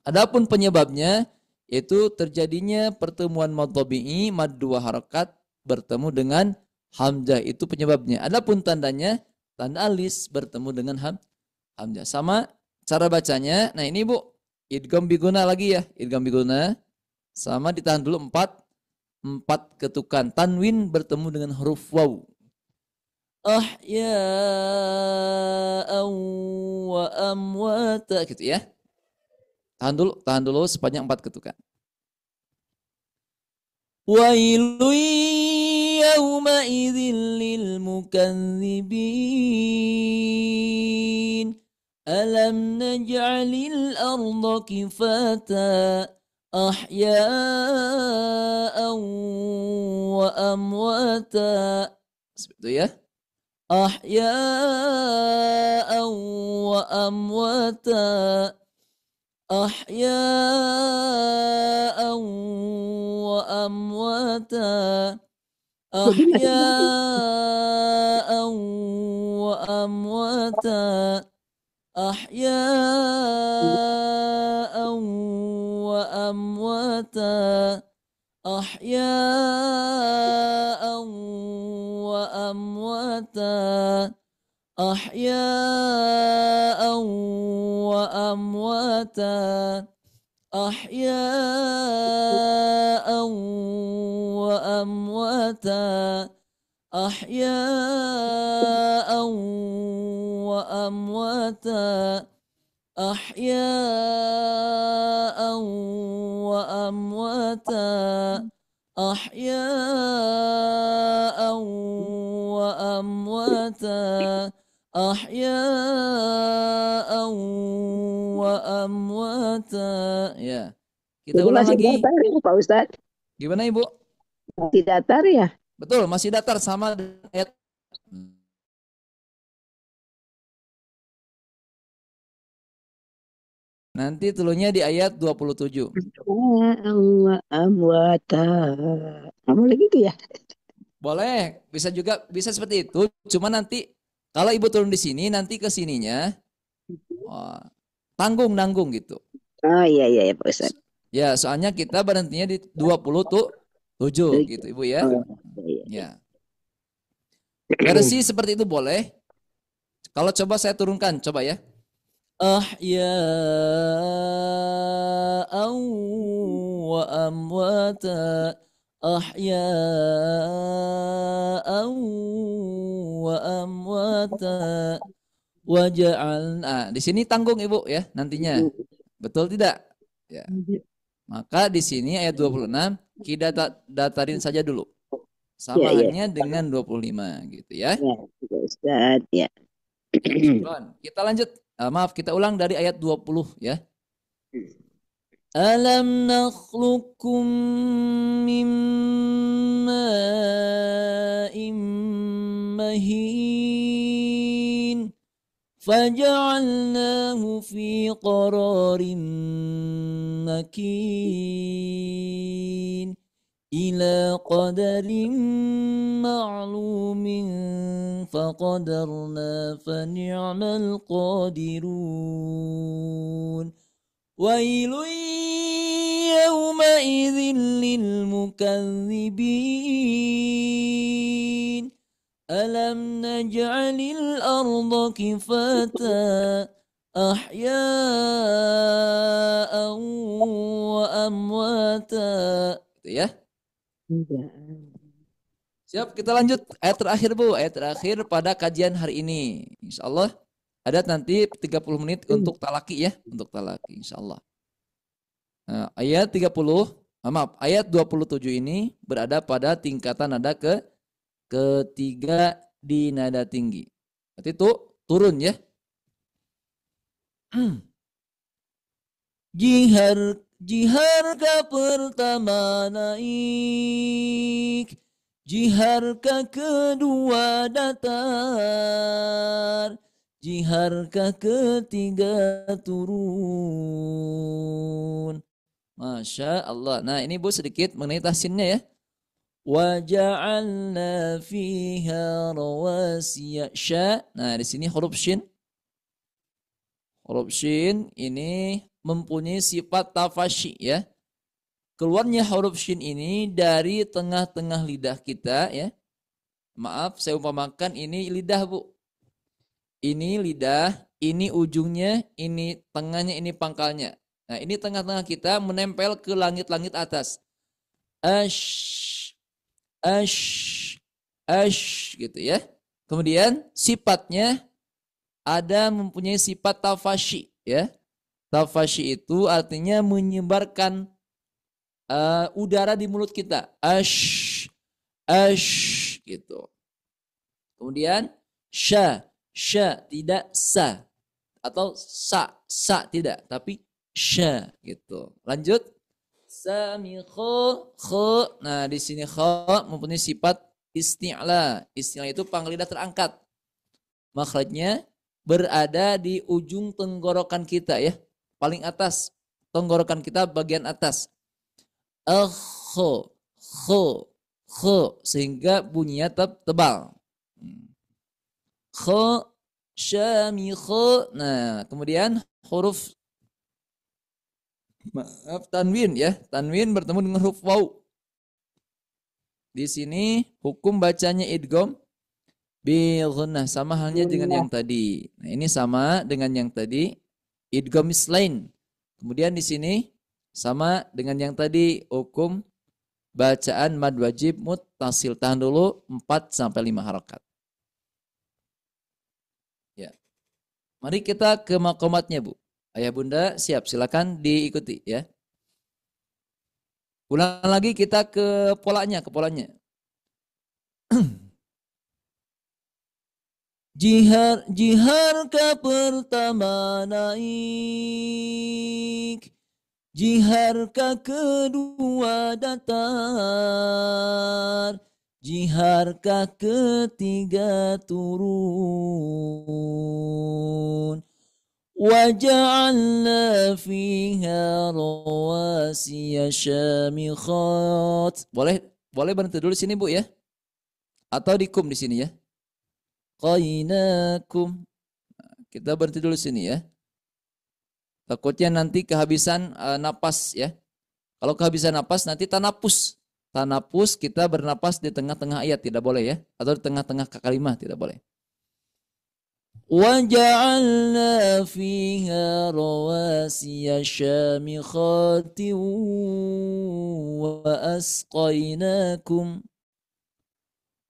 Adapun penyebabnya yaitu terjadinya pertemuan mad tabi'i mad dua harokat bertemu dengan hamzah, itu penyebabnya. Adapun tandanya tanda alis bertemu dengan hamzah. Sama cara bacanya. Nah ini Bu, idgham biguna lagi ya, idgham biguna. Sama ditahan dulu 4 ketukan. Tanwin bertemu dengan huruf waw. Ahya'an wa amwata gitu ya. Tahan dulu sepanjang 4 ketukan. Wailu yawma idzil lil mukadzibin. Alam naj'alil arda kifata. Ahya'an wa amwata. Seperti itu ya. Ahya'an wa amwata. Ahya'an wa amwata. Ahya'an wa amwata. Ahya'an wa amwata. Ahya'an wa amwata. Ahya'an wa amwata. Ahya'an wa amwata. Ahya'an wa amwata. Ahya'an wa amwata. Ahya'an wa amwata. Ahya'an wa amwata. Ya. Kita Jadi ulang masih lagi. datar ya Pak Ustadz? Gimana Ibu? Masih datar ya? Betul, masih datar sama dengan ayat. Nanti turunnya di ayat 27. Allah amwata. Nggak boleh gitu ya? Boleh, bisa juga, bisa seperti itu. Cuma nanti kalau Ibu turun di sini, nanti ke sininya tanggung gitu. Oh iya iya ya Pak Ustadz. Ya, soalnya kita berhentinya di 27 gitu Ibu ya. Oh, iya, iya. Ya. Versi seperti itu boleh. Kalau coba saya turunkan, coba ya. Ahya'an wa amwata. Ahya'an wa amwata. Waja'alna. Di sini tanggung Ibu ya nantinya. Betul tidak? Ya. Maka di sini ayat 26 kita datarin saja dulu. Samaannya dengan 25 gitu ya. Ya, Ustaz, ya. Kita lanjut. Maaf, kita ulang dari ayat 20 ya. Alam nakhluqukum min ma'in mahin faja'alnahu fi qararin makin ila qadarin ma'lumin faqadarna fani'mal qadirun. Wailun yawma idzin lil mukadzibin. Alam naj'alil arda kifata ahya'an wa amwata. Gitu ya. Siap, kita lanjut ayat terakhir Bu, ayat terakhir pada kajian hari ini. Insyaallah ada nanti 30 menit untuk talaki ya, untuk talaki insyaallah. Nah, ayat 27 ini berada pada tingkatan nada ketiga di nada tinggi. Berarti itu turun ya. Jihar ka pertama naik, jihar ka kedua datar, jihar ka ketiga turun. Masya Allah. Nah ini Bu sedikit mengenai tahsinnya ya. Waja'alna fiha rawasiya sya. Nah di sini huruf shin. Huruf shin ini mempunyai sifat tafashi ya. Keluarnya huruf shin ini dari tengah-tengah lidah kita ya. Maaf saya umpamakan ini lidah Bu. Ini lidah, ini ujungnya, ini tengahnya, ini pangkalnya. Nah ini tengah-tengah kita menempel ke langit-langit atas. Ash, ash, ash gitu ya. Kemudian sifatnya ada mempunyai sifat tafashi ya. Tafashi itu artinya menyebarkan udara di mulut kita. Ash, ash gitu. Kemudian sya, sya tidak sa atau sa tidak tapi sya gitu. Lanjut. Samikho kho. Nah, di sini kho mempunyai sifat isti'la. Isti'la itu pangkal lidah terangkat. Makhrajnya berada di ujung tenggorokan kita ya. Paling atas tenggorokan kita bagian atas. Kho kho sehingga bunyinya tebal. Kho syamikho. Nah, kemudian huruf tanwin ya. Tanwin bertemu dengan huruf waw. Di sini hukum bacanya idgham bil ghunnah, sama halnya dengan yang tadi. Nah, ini sama dengan yang tadi, idgham mislain. Kemudian di sini sama dengan yang tadi, hukum bacaan mad wajib muttasil. Tahan dulu 4 sampai 5 harakat. Ya. Mari kita ke maqamatnya, Bu. Ayah bunda siap, silakan diikuti ya. Ulang lagi kita ke polanya, Jihar ka pertama naik, jihar ka kedua datar, jihar ka ketiga turun. Waja'alna fiha rawasiya syamikhat. Boleh berhenti dulu sini Bu ya. Atau dikum di sini ya. Qainakum. Kita berhenti dulu sini ya. Takutnya nanti kehabisan napas ya. Kalau kehabisan napas nanti tanapus. Tanapus kita bernapas di tengah-tengah ayat tidak boleh ya. Atau di tengah-tengah kalimat tidak boleh. وَجَعَلْنَا فِيهَا رَوَاسِيَ شَامِخَاتٍ وَأَسْقَيْنَاكُمْ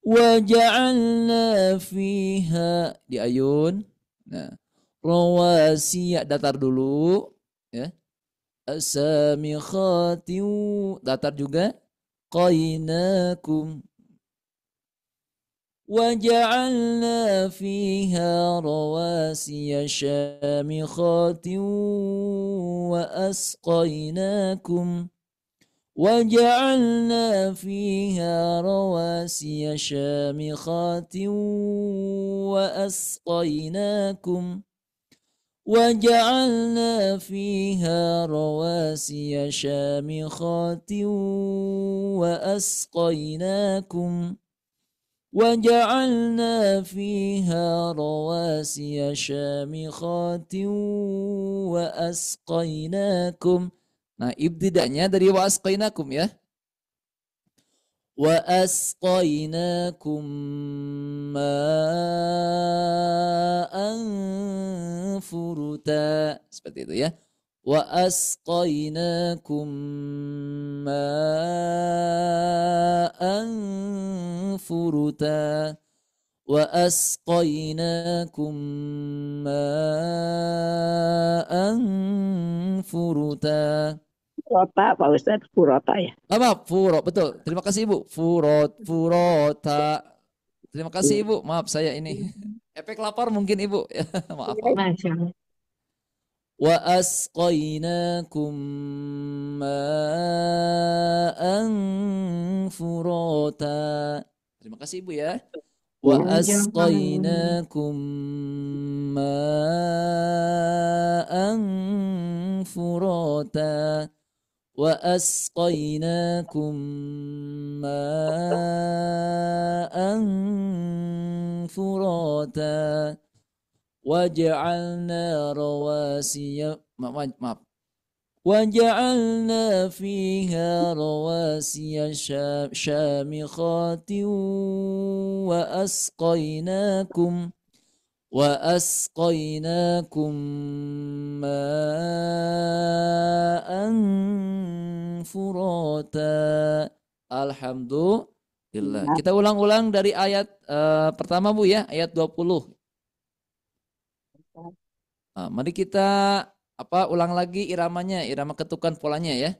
وَجَعَلْنَا فِيهَا di ayun. Nah, rawasiya datar dulu ya. Asamikhatin datar juga. Qainakum وَجَعَلْنَا فِيهَا رَوَاسِيَ شَامِخَاتٍ وَأَسْقَيْنَاكُمْ وَجَعَلْنَا فِيهَا رَوَاسِيَ شَامِخَاتٍ وَأَسْقَيْنَاكُمْ وَجَعَلْنَا فِيهَا رَوَاسِيَ شَامِخَاتٍ وَأَسْقَيْنَاكُمْ وَجَعَلْنَا فِيهَا رَوَاسِيَ شَامِخَاتٍ وَأَسْقَيْنَاكُمْ. Nah, ibtida'nya dari wa asqainakum ya. وأسقيناكم ماء furuta. Seperti itu ya. وأسقيناكم ماء furuta. وأسقيناكم ماء furuta. Rota, Pak Ustadz, Purota ya. Maaf, betul. Terima kasih Ibu. Furota. Terima kasih Ibu. Maaf saya ini efek lapar mungkin Ibu. Maaf. Masya Allah. Wa asqainakum ma'an furota. Terima kasih Ibu ya. Wa asqainakum ma'an furota. Wa asqainakum ma'an furata. Waja'alna rawasiya maaf. Waja'alna fiha rawasiya syamikhatin wa asqainakum ma'an furata. Alhamdulillah. Kita ulang-ulang dari ayat pertama Bu ya, ayat 20. Nah, mari kita ulang lagi irama ketukan polanya ya.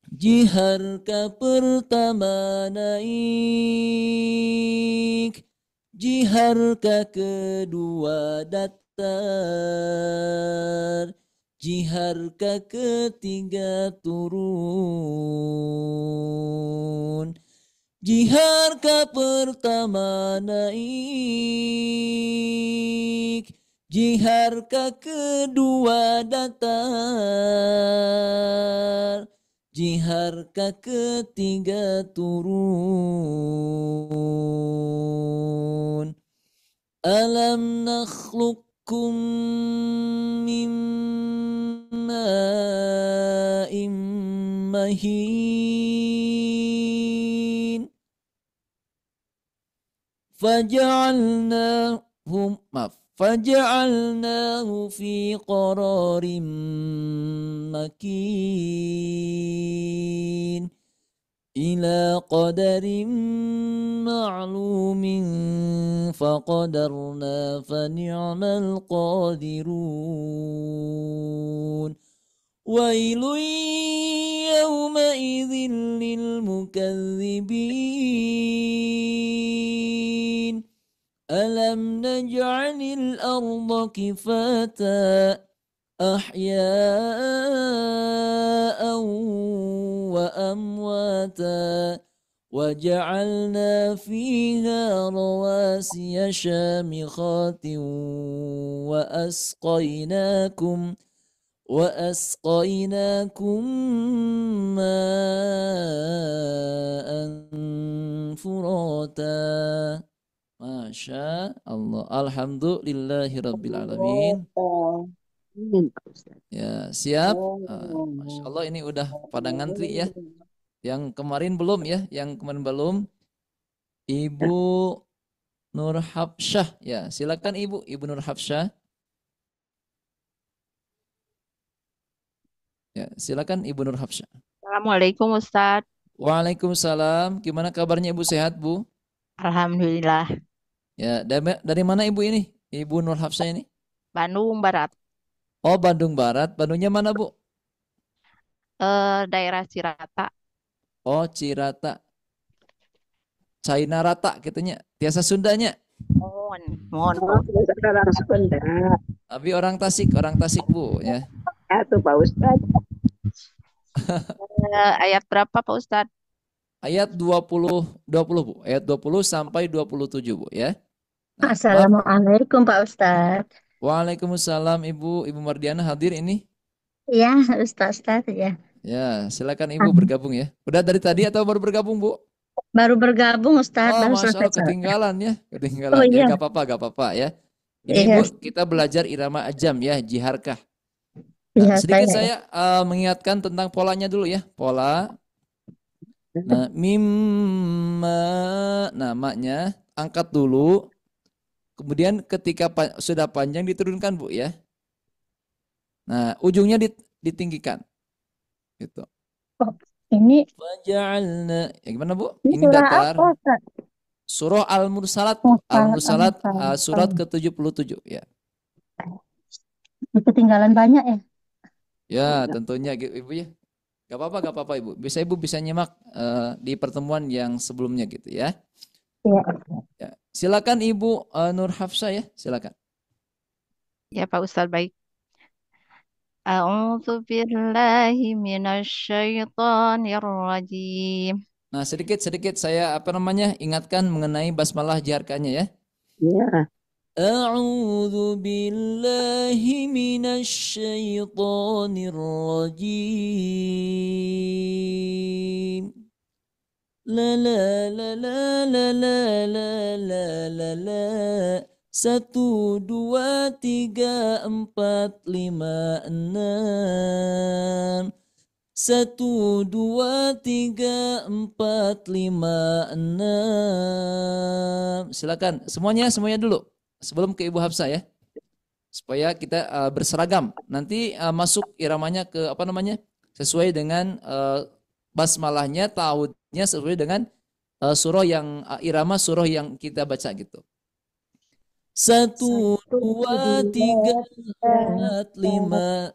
Jiharka pertama naik, jiharka kedua datar, jiharka ketiga turun. Jiharka pertama naik, jiharka kedua datar, jiharka ketiga turun. Alam nakhluqkum min ma'in mahin. Faja'alnahu fi qararin makin ila qadarin ma'lumin faqadarna fa ni'mal qadirun. Wailun yawma'idhin lil mukadzibin. Alam naj'alil arda kifata ahya'an wa amwata waja'alna fiha rawasiya syamikhatin wa asqainakum ma'an furata. Masya Allah. Alhamdulillahi Rabbil Alamin. Ya, siap. Masya Allah, ini udah pada ngantri ya. Yang kemarin belum ya. Ibu Nur Hafsyah. Ya, silakan Ibu Nur Hafsyah. Ya, silakan Ibu Nur Hafsyah. Assalamualaikum Ustadz. Waalaikumsalam. Gimana kabarnya Ibu, sehat Bu? Alhamdulillah. Ya, dari mana Ibu ini? Ibu Nur Hafsyah ini? Bandung Barat. Oh, Bandung Barat. Bandungnya mana Bu? Daerah Cirata. Oh, Cirata. China rata katanya. Tiasa Sundanya. Mohon. Abi orang Tasik Bu ya. Itu Pak Ustadz. Ayat berapa Pak Ustadz? Ayat 20 Bu. Ayat 20 sampai 27 Bu ya. Nah, Assalamualaikum Pak Ustadz. Waalaikumsalam Ibu Mardiana hadir ini. Iya Ustadz ya. Ya, silakan Ibu bergabung ya. Udah dari tadi atau baru bergabung Bu? Baru bergabung Ustadz. Oh, Baru Masya Allah, selesai. ketinggalan ya. Oh, Ya, iya. gak apa-apa ya. Ini Iya. Bu, kita belajar irama ajam ya, jiharkah. Iya, Sedikit saya. saya mengingatkan tentang polanya dulu ya. Pola Nah, mimma, namanya angkat dulu. Kemudian ketika sudah panjang diturunkan, Bu, ya. Nah, ujungnya ditinggikan. Gitu. Oh, ini Faja'alna. Ya, gimana, Bu? ini Ini surah datar. apa, Ustaz? Surah Al-Mursalat, Bu. Oh, salat Al-Mursalat al-Musalat. surat ke-77, ya. Ketinggalan banyak ya. Ya, tentunya Ibu, ya. Gak apa-apa Ibu. Ibu bisa nyimak di pertemuan yang sebelumnya gitu, ya. Iya. Ya. Silakan Ibu Nur Hafsah, ya. Silakan. Ya Pak Ustadz, baik. A'udzu billahi minasyaitonir rajim. Nah, sedikit saya ingatkan mengenai basmalah jaharkannya, ya. Ya. A'udzu billahi minasyaitonir rajim. La la la la la la la la la la. 1, 2, 3, 4, 5, 6. 1, 2, 3, 4, 5, 6. Silakan semuanya dulu sebelum ke Ibu Hafsah, ya. Supaya kita berseragam. Nanti masuk iramanya ke sesuai dengan basmalahnya, tahunnya sesuai dengan surah yang irama surah yang kita baca gitu. 1, 2, 3, 4, 5,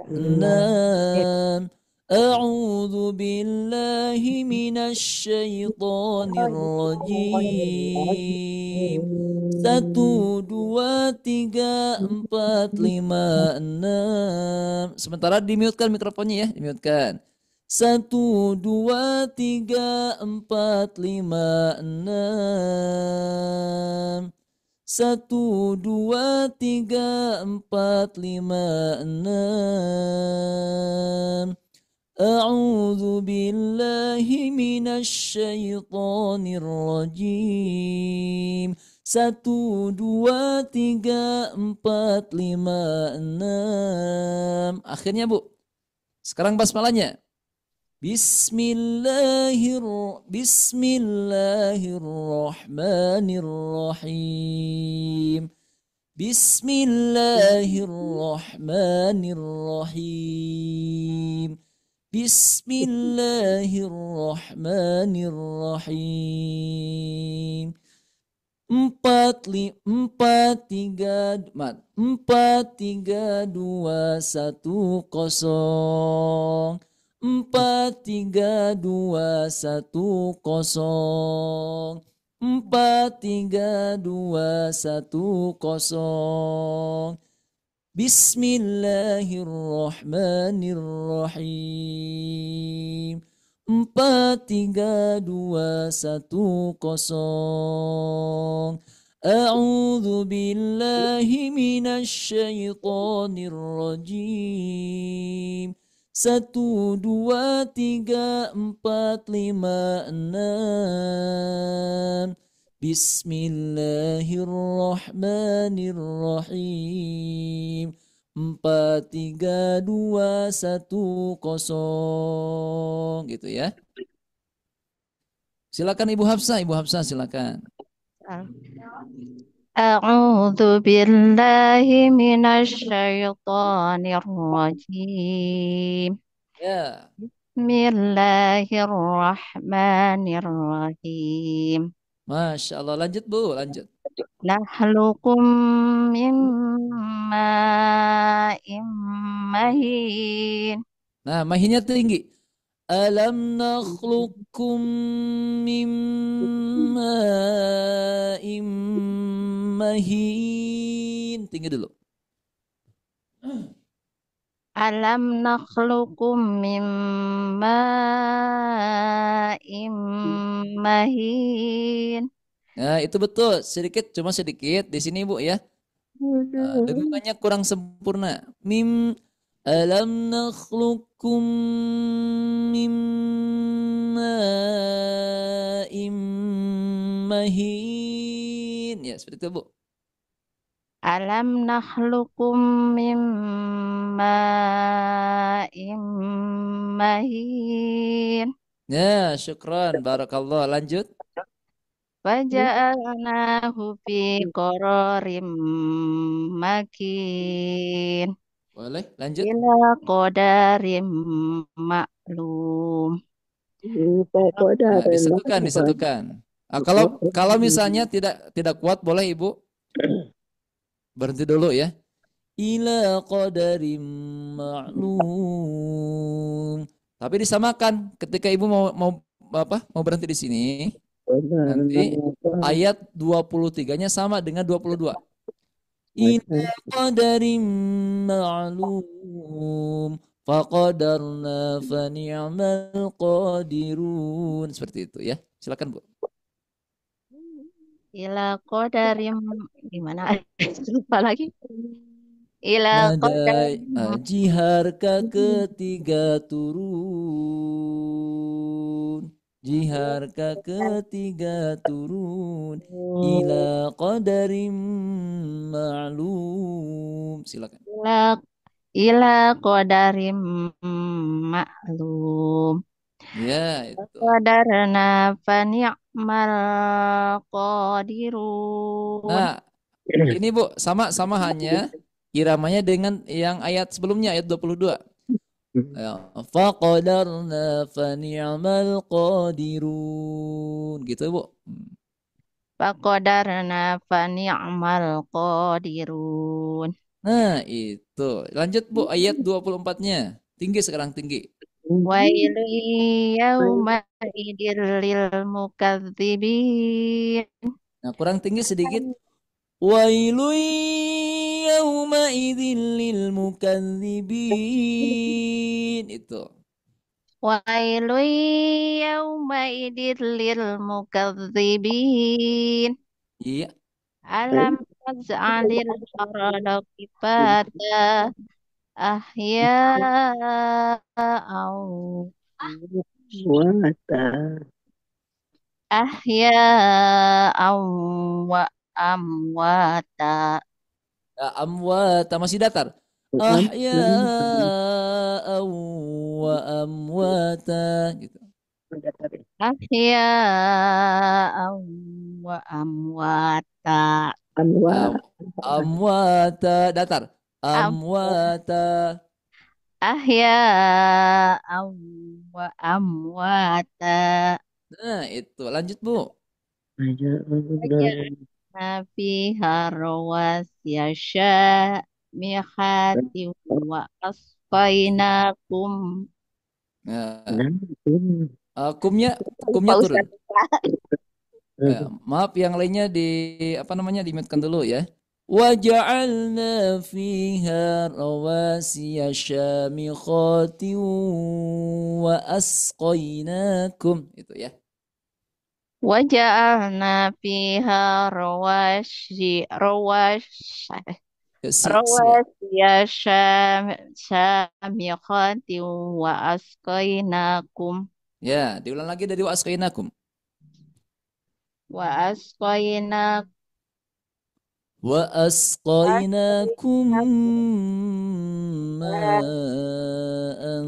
6. A'udzu billahi minasyaitonir rajim. 1, 2, 3, 4, 5, 6. Sementara dimute-kan mikrofonnya, ya, dimute-kan. 1, 2, 3, 4, 5, 6. 1, 2, 3, 4, 5, 6. A'udzu billahi minasyaitonir rajim. 1, 2, 3, 4, 5, 6. Akhirnya, Bu. Sekarang basmalahnya. Bismillahirrahmanirrahim. Bismillahirrahmanirrahim. Bismillahirrahmanirrahim. 4, 3, 2, 1, 0. 4, 3, 2, 1, 0. 4, 3, 2, 1, 0. Bismillahirrahmanirrahim. 4, 3, 2, 1, 0. A'udzu billahi minasyaitonir rajim. 1, 2, 3, 4, 5, 6. Bismillahirrahmanirrahim. 4, 3, 2, 1, 0. Gitu, ya. Silakan Ibu Hafsah silakan. A'udzu billahi minasyaitonir rajim. Ya. Bismillahirrahmanirrahim. Masya Allah, lanjut Bu, lanjut. Nahlukum mimma mahin. Nah, mahinnya tinggi. Alam nakhluqukum min ma'in mahin. Tinggi dulu. Alam nakhlukum mimma mahin. Nah, itu betul. Cuma sedikit di sini, Bu, ya. Dengungannya kurang sempurna. Mim alam nakhluqukum min ma'in mahin. Ya, seperti itu, Bu. Alam nakhlukum mimma mahin. Ya, syukran. Barakallah. Lanjut. Faja'alnahu fi qararim makin Boleh. Lanjut. ila qadarim maklum. Nah, Kodarin disatukan, disatukan. Kalau misalnya tidak kuat, boleh Ibu berhenti dulu ya. Ila qadarim ma'lum. Tapi disamakan ketika Ibu mau berhenti di sini, nanti ayat 23-nya sama dengan 22. Ila qadarim ma'lum faqadarna fa ni'mal qadirun. Seperti itu ya. Silakan Bu. Ila qadarim gimana? Lupa lagi. Ila Nadai qadarim jiharka ketiga turun. Jiharka ketiga turun. Ila qadarim ma'lum. Silakan. ila ila qadarim maklum. Ya, itu. Qadarna fa ni'mal qadirun. Nah, ini Bu, sama hanya iramanya dengan yang ayat sebelumnya, ayat 22. Ya, faqadarna fa ni'mal qadirun. Gitu Bu. Faqadarna fa ni'mal qadirun. Nah, itu. Lanjut Bu, ayat 24-nya. Tinggi sekarang, tinggi. Wailu yawma idil lil mukadzibin. Nah, kurang tinggi sedikit. Wailu yawma idzil lil mukadzibin. Itu. Wailu yawma idil lil mukadzibin. Iya. Alam taj'alil arda kifata ahya'aw ahya'aw wa amwata. Amwata masih datar. Ahya'aw wa amwata gitu. Ahya'aw wa amwata. Am- Amwata datar. Am Amwata. ahya'aw wa amwata. Nah, itu. Lanjut, Bu. Waja'alna fiha rawasiya syamihati wa asqainakum. Nah, kumnya kumnya Lupa turun. Ustaz. Maaf yang lainnya dimutkan dulu ya. Waja'alna fiha rawasiya syamikhati wa asqainakum. Itu ya. Waja'alna fiha Ya, ya. rawasiya syamihati wa asqainakum. Ya, diulang lagi dari wa asqainakum. Wa asqainakum. Wa asqainakum ma'an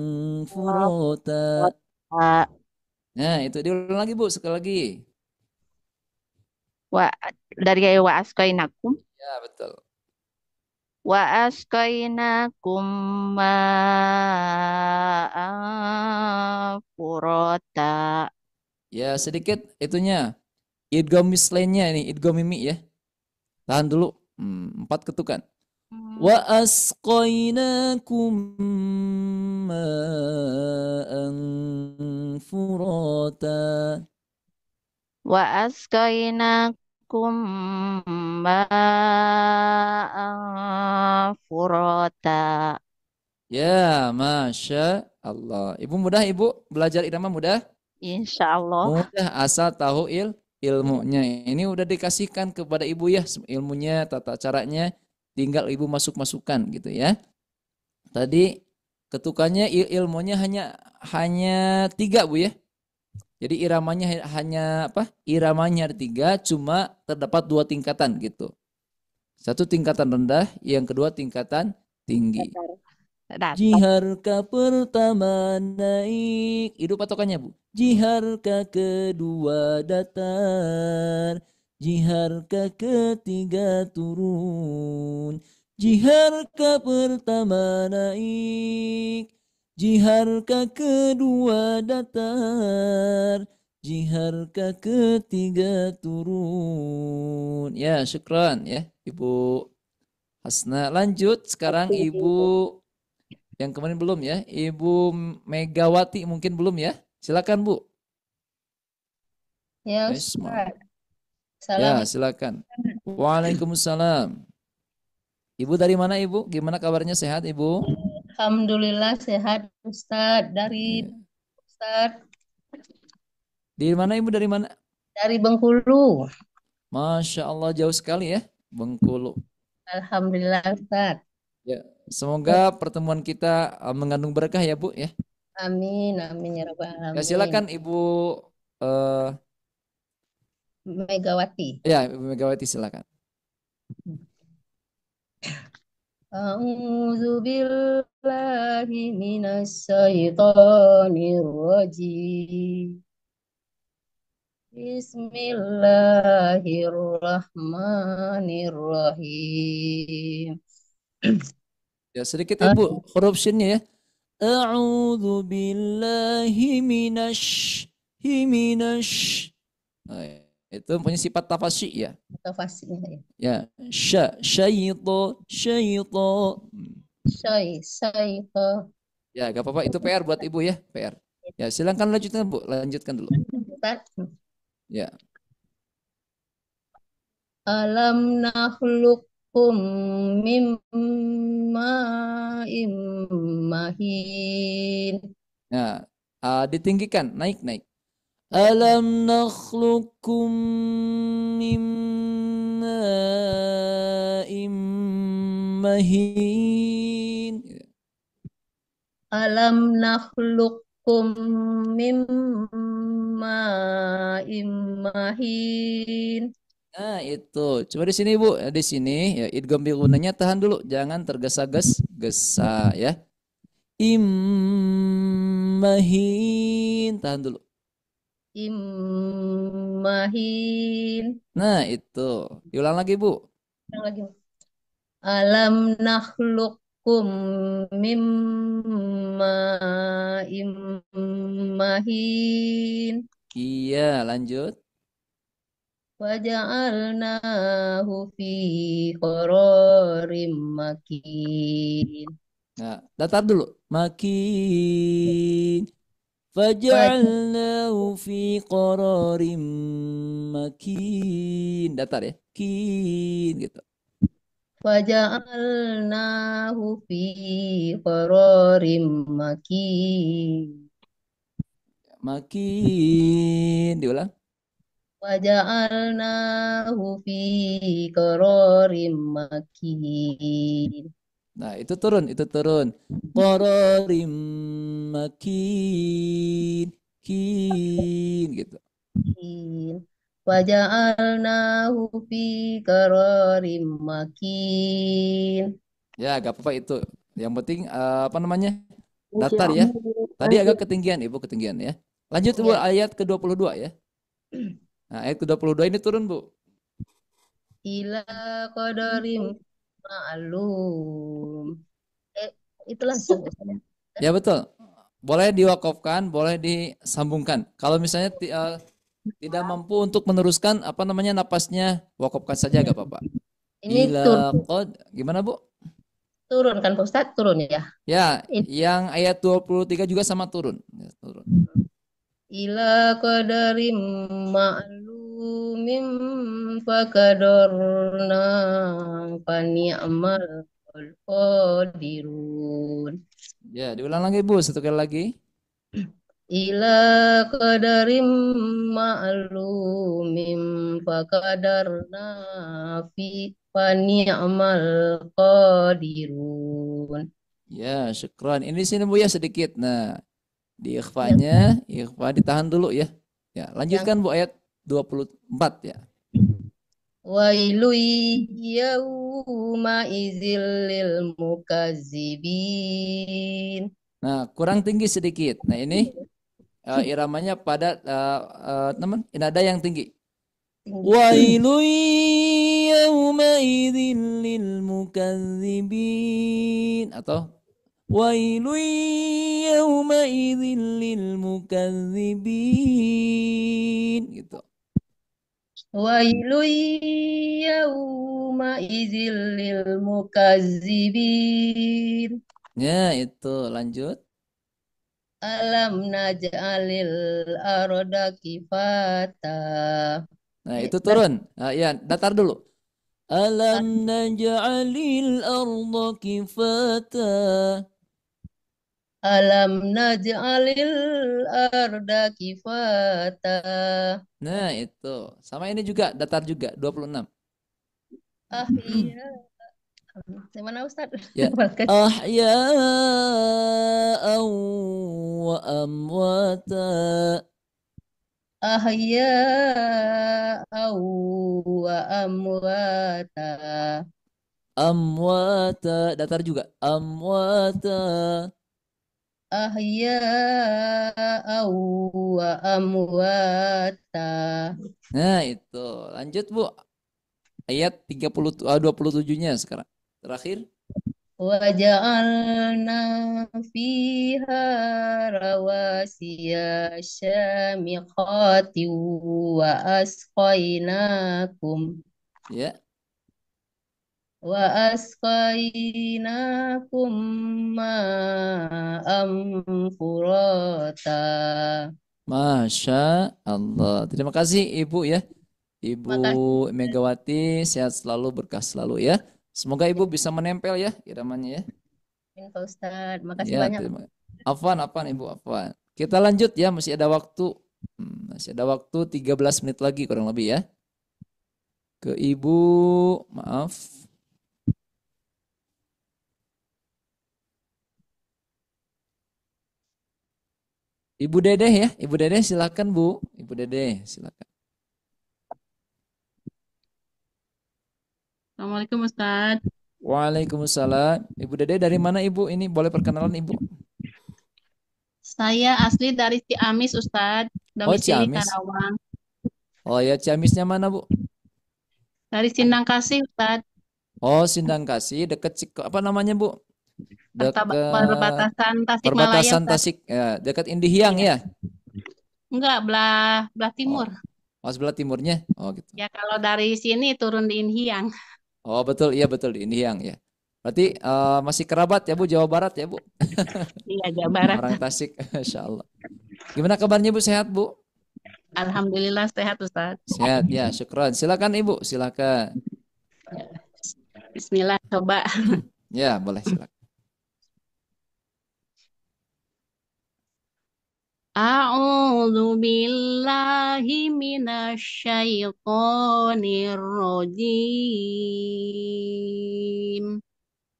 furata. Nah, itu diulang lagi, Bu, sekali lagi. Wa dari wa asqainakum. Ya, betul. Wa asqainakum ma'an furata. Ya, sedikit itunya. Idgham mislainnya ini, idgham mimi ya. Tahan dulu. 4 ketukan. Wa asqainakum ma'an furata. Wa asqainakum ma'an furata. Ya, Masya Allah. Ibu mudah, Ibu? Belajar irama mudah? Insya Allah. Mudah, asal tahu ilmunya. Ini udah dikasihkan kepada Ibu ya, ilmunya, tata caranya. Tinggal Ibu masuk-masukkan gitu ya. Tadi ketukannya ilmunya hanya 3 Bu ya. Jadi iramanya hanya apa? Iramanya ada 3, cuma terdapat 2 tingkatan gitu. Satu tingkatan rendah, yang kedua tingkatan tinggi. Datang. Jiharka pertama naik. Itu patokannya, Bu. Jiharka kedua datar. Jiharka ketiga turun. Jiharka pertama naik. Jiharka kedua datar. Jiharka ketiga turun. Ya, syukran ya, Ibu Hasna. Lanjut sekarang Ibu yang kemarin belum ya, Ibu Megawati mungkin belum ya. Silakan Bu. Ya, Isma. Ustaz. Ya, Salam. silakan. Waalaikumsalam. Ibu dari mana Ibu? Gimana kabarnya, sehat Ibu? Alhamdulillah sehat, Ustaz. Dari Ustaz Di mana Ibu, dari mana? dari Bengkulu. Masya Allah, jauh sekali ya, Bengkulu. Alhamdulillah, Ustaz. Ya, semoga pertemuan kita mengandung berkah ya Bu ya. Amin, amin ya rabbal Ya, alamin. silakan Ibu Megawati. ya, Ibu Megawati silakan. A'udzu billahi minasy syaithanir rajim. Bismillahirrahmanirrahim. Ya, sedikit Ibu huruf shinnya ya. A'udzu billahi minash. Nah, itu punya sifat tafasyi ya. Tafasirnya ya. Ya, syaito. Syaitan. Ya, gak apa-apa, itu PR buat Ibu ya, PR. Ya, silakan lanjutkan Bu, lanjutkan dulu. Ustaz. Ya. Alam nakhluqkum mim ma'im mahin. Nah, ditinggikan, naik. Alam nakhluqukum min ma'in mahin. Alam nakhluqkum mim ma'im mahin. Nah, itu. Coba di sini Bu, di sini ya idgham bi gunnahnya tahan dulu, jangan tergesa-gesa ya. Mahin, tahan dulu. Mahin. Nah, itu. Diulang lagi, Bu. Yang lagi. Alam nakhluqkum mim ma'im mahin. Iya, lanjut. Waja'alnahu fi qararim makin. Nah, datar dulu. Makin. Faja'alnahu fi qararim makin. Datar ya. Kin gitu. Waja'alnahu fi qararim makin. Makin. Diulang. Waja'alnahu fi qararim makin. Nah, itu turun. Qararim makin. Kin gitu. Waja'alnahu fi qararim makin. Ya, gak apa-apa itu. Yang penting apa namanya? Datar ya. Tadi agak ketinggian, Ibu, ketinggian ya. Lanjut Bu, ayat ke-22 ya. Nah, ayat ke-22 ini turun, Bu. Ila qadarim ma'lum. Itulah Ya, betul. Boleh diwakafkan, boleh disambungkan. Kalau misalnya tidak mampu untuk meneruskan apa namanya napasnya, wakafkan saja gak apa-apa. Ini Ila qad, gimana Bu? turun kan Pak Ustadz? Turun ya? Ya, yang ayat 23 juga sama turun. Ya, turun. Ila qadarim ma'lumin faqadarna fani'mal qadirun. Ya, diulang lagi Bu, satu kali lagi. Ila qadarim ma'lumin faqadarna fi fani'mal qadirun. Ya, syukran. Ini sini Bu ya sedikit. Nah, di ikhfanya, ikhfa ditahan dulu ya. Ya, lanjutkan Bu ayat 24 ya. Wailu yauma izil lil mukazzibin. Nah, kurang tinggi sedikit. Nah, ini iramanya padat, teman, nada yang tinggi. Tinggi. Wailu yauma idzil lil mukazzibin, atau wailu yauma idzil lil mukazzibin gitu. Wailu yauma izil lil mukazzibin. Ya, itu lanjut. Alam naj'alil arda kifata. Nah, itu turun. Nah, ya, datar dulu. Alam naj'alil arda kifata. Alam naj'alil arda kifata. Nah, itu. Sama ini juga datar juga 26. Ah iya. Di mana Ustaz? Ya. Ahya'an wa amwata. Ahya'aw wa amwata. Amwata. Datar juga. Amwata. Ahya'aw wa amwata. Nah, itu. Lanjut, Bu. Ayat 27-nya sekarang. Terakhir. Wa ja'alna fiha rawasiya syamikhati wa asqainakum. Ya. Wa asqainakum ma'am furata. Masya Allah. Terima kasih Ibu ya. Ibu Makasih. Megawati, sehat selalu, berkah selalu ya. Semoga Ibu bisa menempel ya iramanya ya. Pak Ustadz, makasih Ya, banyak. terima. Afwan Ibu, afwan. Kita lanjut ya, masih ada waktu. Masih ada waktu 13 menit lagi kurang lebih ya. Ke Ibu, maaf. Ibu Dedeh ya, Ibu Dedeh silakan Bu. Ibu Dedeh silakan. Assalamualaikum Ustadz. Waalaikumsalam. Ibu Dedeh dari mana Ibu? Ini boleh perkenalan Ibu? Saya asli dari Ciamis Ustadz, Oh, domisili Ciamis. Karawang. Oh ya, Ciamisnya mana Bu? Dari Sindang Kasih Ustadz, Oh, Sindang Kasih, dekat apa namanya Bu? Dekat perbatasan Tasikmalaya perbatasan Ustadz. Tasik, ya, dekat Indihiyang Iya. ya. Enggak, belah Oh, timur. sebelah timurnya. Oh gitu. Ya kalau dari sini turun di Inhiang. Oh betul, iya betul di Indihiyang ya. Berarti masih kerabat ya Bu, Jawa Barat ya Bu. Iya, Jawa Barat. Orang Tasik, Insya Allah. Gimana kabarnya Bu? Sehat Bu? Alhamdulillah sehat Ustadz. Sehat ya, syukron. Silakan Ibu, silakan. Bismillah, coba. Ya, boleh silakan. A'udzu billahi minasyaitonir rajim.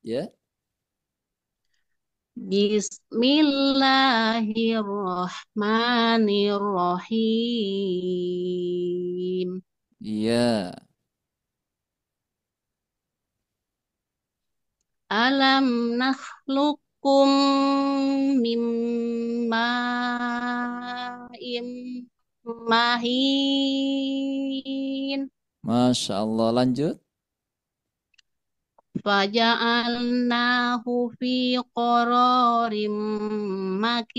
Ya. Bismillahirrahmanirrahim. Iya. Alam nakhluqukum mim ma'im mahin. Masya Allah, lanjut. Faja'alnahu fi qararim makin.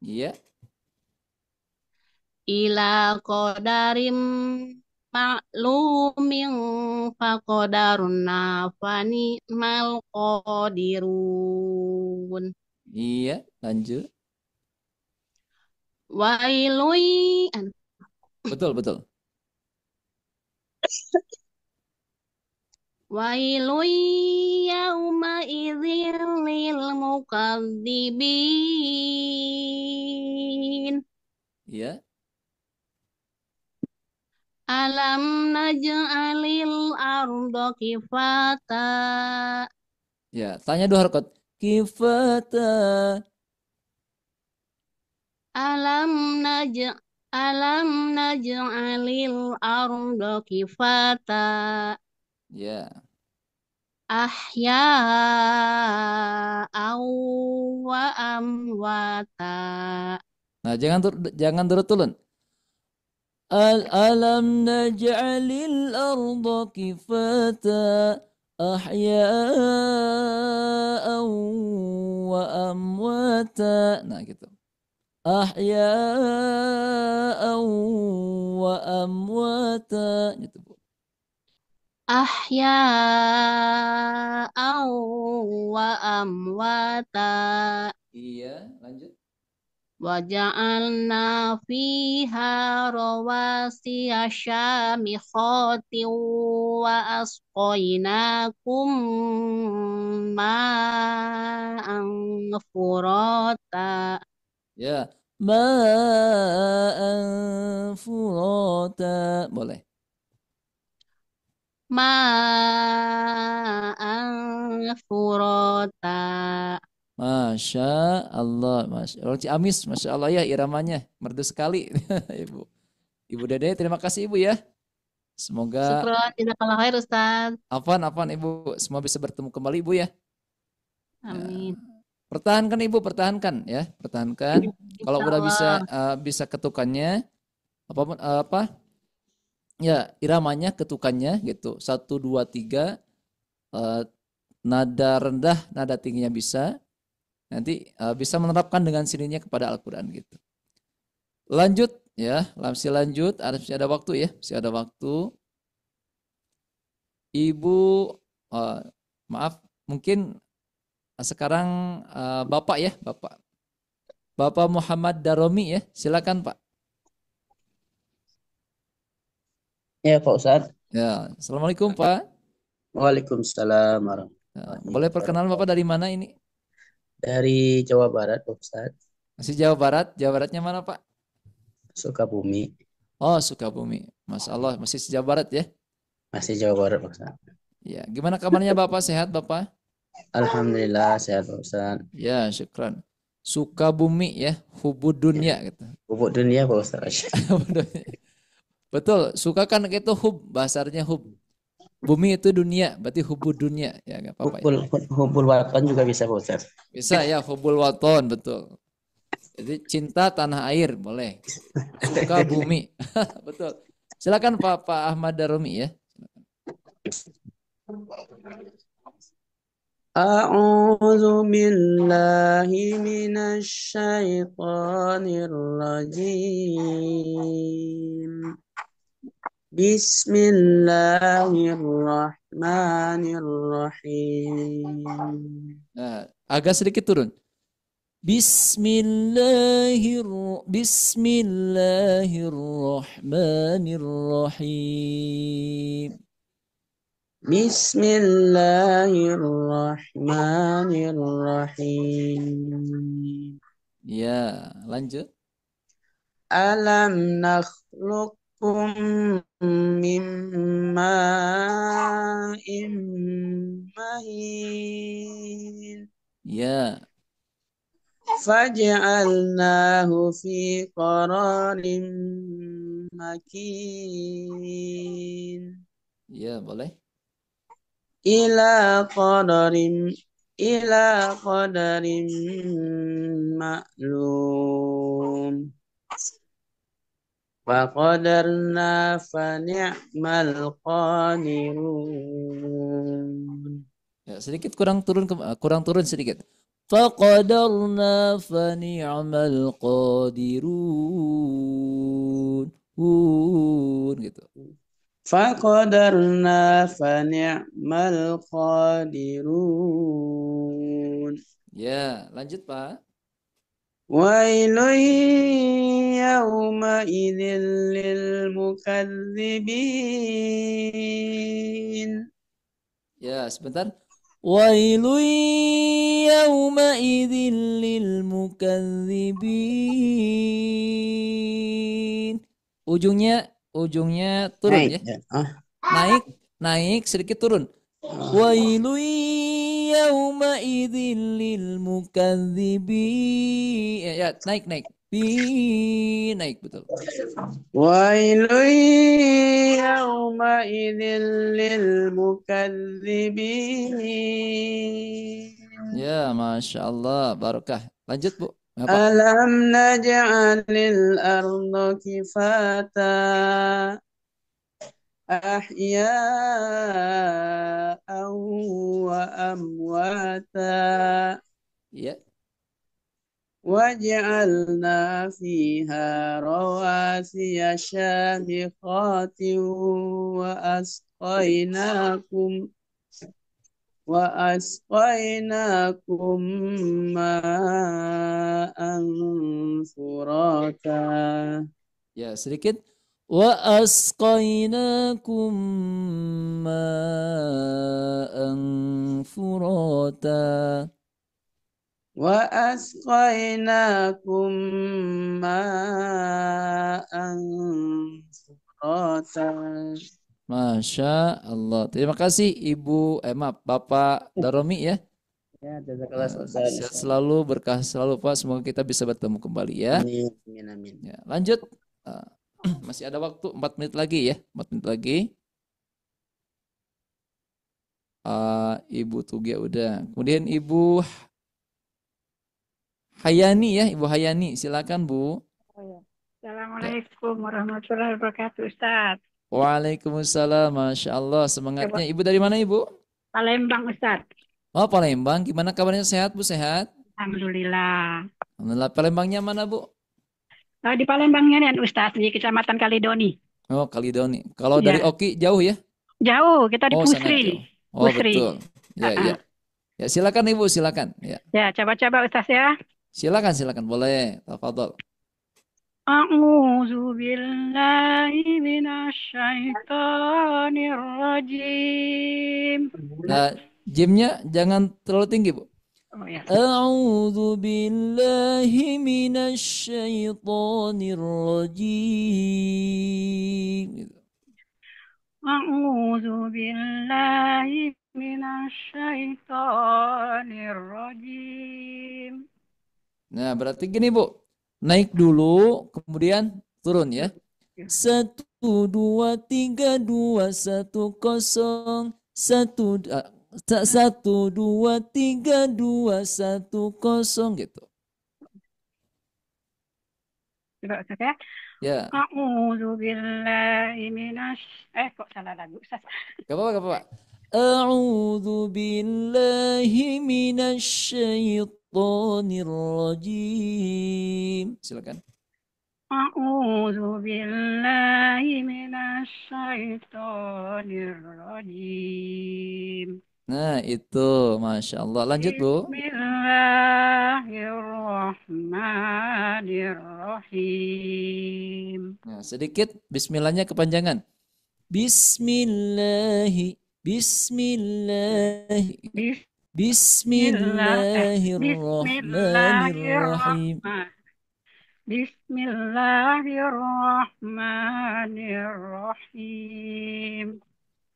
Iya. Ila qadarim ma'lumin faqadarna fani'mal qadirun. Iya, lanjut. Wailui Betul, betul. wailui yauma idzil lil mukadzibin. Iya. Alam naj'alil arda kifata. Ya, tanya dua harokat. Kifata. Alam Alam naj'alil arda kifata. Ya. Ahya'aw wa amwata. Nah, jangan turun. Alam naj'alil arda kifata ahya'an wa amwata. Nah, gitu. Ahya'an wa amwata. Gitu, Bu. Ahya'aw wa amwata. Iya, lanjut. Waja'alna fiha rawasiya syamikhatin wa asqainakum ma'an furata. Ya. Ma'an furata. Boleh. Ma'an furata. Masya Allah, Masya Allah. Ciamis, Masya Allah ya iramanya. Merdu sekali, Ibu. Ibu Dede, terima kasih Ibu ya. Semoga Syukron, jazakallah khair Ustaz. Afan Ibu. Semua bisa bertemu kembali Ibu ya. Amin. Pertahankan Ibu, pertahankan ya. Pertahankan. Kalau udah Insyaallah. bisa ketukannya, apa ya iramanya ketukannya gitu. 1, 2, 3. Nada rendah, nada tingginya bisa. Nanti bisa menerapkan dengan sininya kepada Al-Quran gitu. Lanjut ya, masih lanjut. Masih ada waktu ya, masih ada waktu. Ibu, maaf, mungkin sekarang Bapak ya, Bapak Muhammad Daromi ya, silakan Pak. Ya Pak Ustadz. Ya, Assalamualaikum Pak. Waalaikumsalam Ya, warahmatullahi boleh perkenalan Bapak dari mana ini? Dari Jawa Barat Pak Ustadz. Masih Jawa Barat, Jawa Baratnya mana Pak? Sukabumi. Oh, Sukabumi. Masya Allah, masih Jawa Barat ya? Masih Jawa Barat Pak Ustadz. Ya, gimana kabarnya Bapak? Sehat Bapak? Alhamdulillah sehat Pak Ustadz. Ya, syukran. Sukabumi ya, hubud dunia gitu. Pupuk dunia Pak Ustadz. Betul, suka kan itu hub, bahasanya hub. Bumi itu dunia, berarti hubud dunia. Ya, nggak apa-apa ya. Hubul watan juga bisa Pak Ustadz. Bisa ya, hubul waton, betul. Jadi cinta tanah air, boleh. Suka bumi. Betul. Silakan Pak Ahmad Daromi ya. A'udzu billahi minasy syaithanir rajim. Bismillahirrahmanirrahim. Nah, agak sedikit turun. Bismillahirrahmanirrahim. Bismillahirrahmanirrahim. Ya, lanjut. Alam nakhluqkum min ma'in mahin. Ya. Faj'alnahu fi qararin makin. Ya, boleh. Ila qadarin ma'lum. Wa qadarna fa ni'mal qadirun. Ya, sedikit kurang turun sedikit. Faqadarna fa ni'mal qadirun. Gitu. Faqadarna fa ni'mal qadirun. Ya, lanjut Pak. Wailun yawma idzil lil mukadzibin. Ya, sebentar. Wailun yawma idzil lil mukadzibin. Ujungnya turun Naik ya. ya. Naik sedikit turun. Wailun yawma'idhin lil mukadzibin. Ya, naik. Naik betul. Wailun yawma'idhin lil mukadzibin. Ya, Masya Allah. Barakah. Lanjut, Bu. Apa? Alam naj'alil arda kifata ahya'an wa amwata Ya. waj'alna fiha rawasiya syamikhatin وأسقيناكم ماء فراتا. Ya, sedikit. Wa asqainakum ma'an furata. وأسقيناكم ماء فراتا. Masya Allah. Terima kasih Ibu, Bapak Daromi ya. Ya, jazakallah khairan. Sehat selalu, berkah selalu Pak. Semoga kita bisa bertemu kembali ya. Amin. Ya, lanjut. Masih ada waktu 4 menit lagi ya. 4 menit lagi. Ibu Tugia udah. Kemudian Ibu Hayani ya. Ibu Hayani silakan Bu. Assalamualaikum warahmatullahi wabarakatuh, Ustaz. Waalaikumsalam. Masya Allah. Semangatnya. Ibu dari mana Ibu? Palembang, Ustaz. Oh Palembang. Gimana kabarnya, sehat Bu? Sehat? Alhamdulillah. Alhamdulillah. Palembangnya mana Bu? Di Palembangnya nih, Ustaz, di Kecamatan Kalidoni. Oh Kalidoni. Kalau Ya. dari Oki jauh ya? Jauh, kita di Oh sangat Pusri. jauh. Oh Pusri. betul. Ya. Ya silakan Ibu, silakan. Ya. Ya, coba-coba Ustaz ya. Silakan. Boleh. Tafadhol. A'udzu billahi minasyaitonir rajim. Nah, jimnya jangan terlalu tinggi Bu. Oh ya. A'udzu billahi minasyaitonir rajim. Gitu. A'udzu billahi minasyaitonir rajim. Nah, berarti gini Bu. Naik dulu, kemudian turun ya. 1, 2, 3, 2, 1, 0. 1, 2, 3, 2, 1, 0 gitu. Coba Ustaz ya. Ya. A'udzu billahi kok salah lagu Ustaz. Gak apa-apa. A'udzu billahi minasyaitonir rajim. Silakan. A'udzu billahi minasyaitonir rajim. Nah, itu Masya Allah. Lanjut Bu. Bismillahirrahmanirrahim. Nah, sedikit bismillahnya kepanjangan. Bismillahirrahmanirrahim. Bismillahirrahmanirrahim.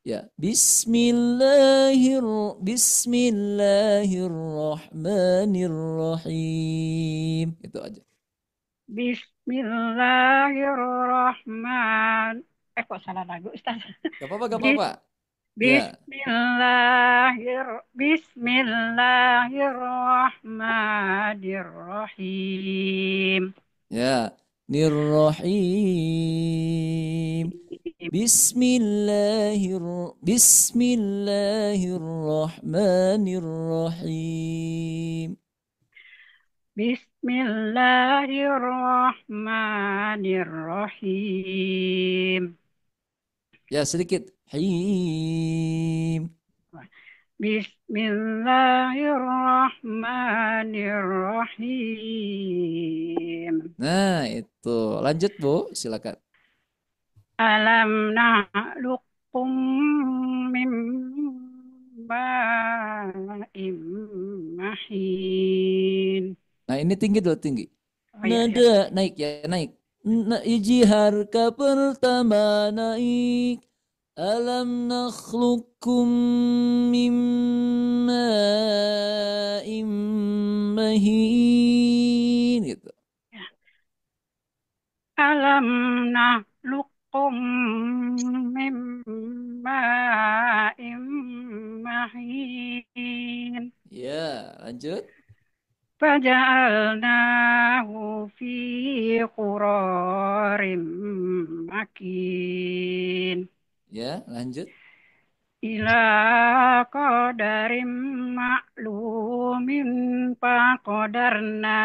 Ya, Bismillahirrahmanirrahim. Itu aja. Bismillahirrahmanirrahim. Kok salah lagu Ustaz? Gak apa-apa. Ya. Bismillahirrahmanirrahim. Ya, Nirrahim. Bismillahirrahmanirrahim. Bismillahirrahmanirrahim. Ya, sedikit. Him. Bismillahirrahmanirrahim. Nah, itu. Lanjut, Bu. Silakan. Alam na'lukum min ma'im mahin. Nah, ini tinggi dulu, tinggi. Oh, iya. Nada, naik ya, naik. Ijihar ka pertama naik. Alam nakhluqukum min ma'in mahin gitu. Alam nakhluqukum min ma'in mahin. Ya, lanjut. Faja'alnahu fi qurarin makin. Ya, lanjut. Ila qadarim ma'lumin faqadarna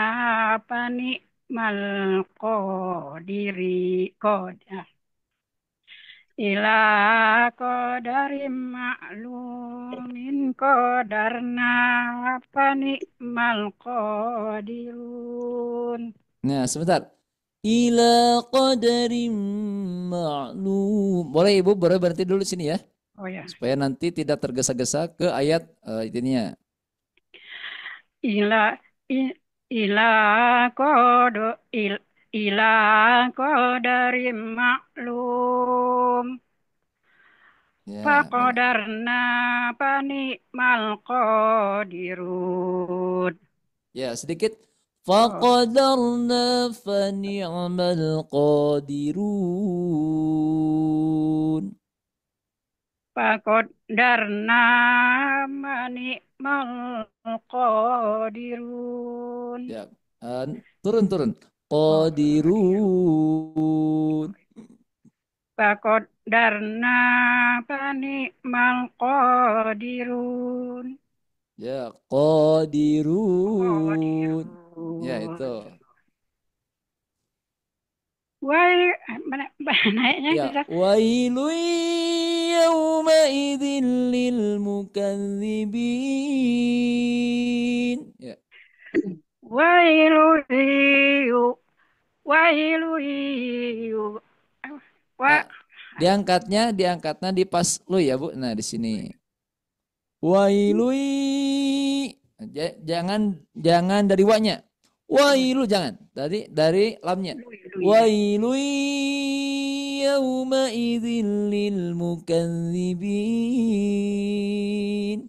mal qadiri qadar. Ila qadarim ma'lumin qadarna mal qadirun. Nah, sebentar. Ila qadarim ma'lum. Boleh Ibu, boleh berhenti dulu sini ya. Oh ya. Supaya nanti tidak tergesa-gesa ke ayat ininya. Ila i- ila kodo il, ila qadarim maklum Ya, faqadarna mal qadirun. ya, sedikit. Oh, Faqadarna fani'mal qadirun. faqadarna mal qadirun. Ya, turun. Qadirun. Faqadarna mal qadirun. Ya, qadirun. Ya, Qadirun. itu. Wah, naiknya Ya, bisa. wailu yawma idzin lil mukadzibin. Ya. Wailu yu, wailu yu. Wah, Ah, diangkatnya di pas lu ya, Bu. Nah, di sini. Wailu. Jangan dari wa-nya. Wailu jangan. Dari lamnya. Wailu yawma idzin lil mukadzibin.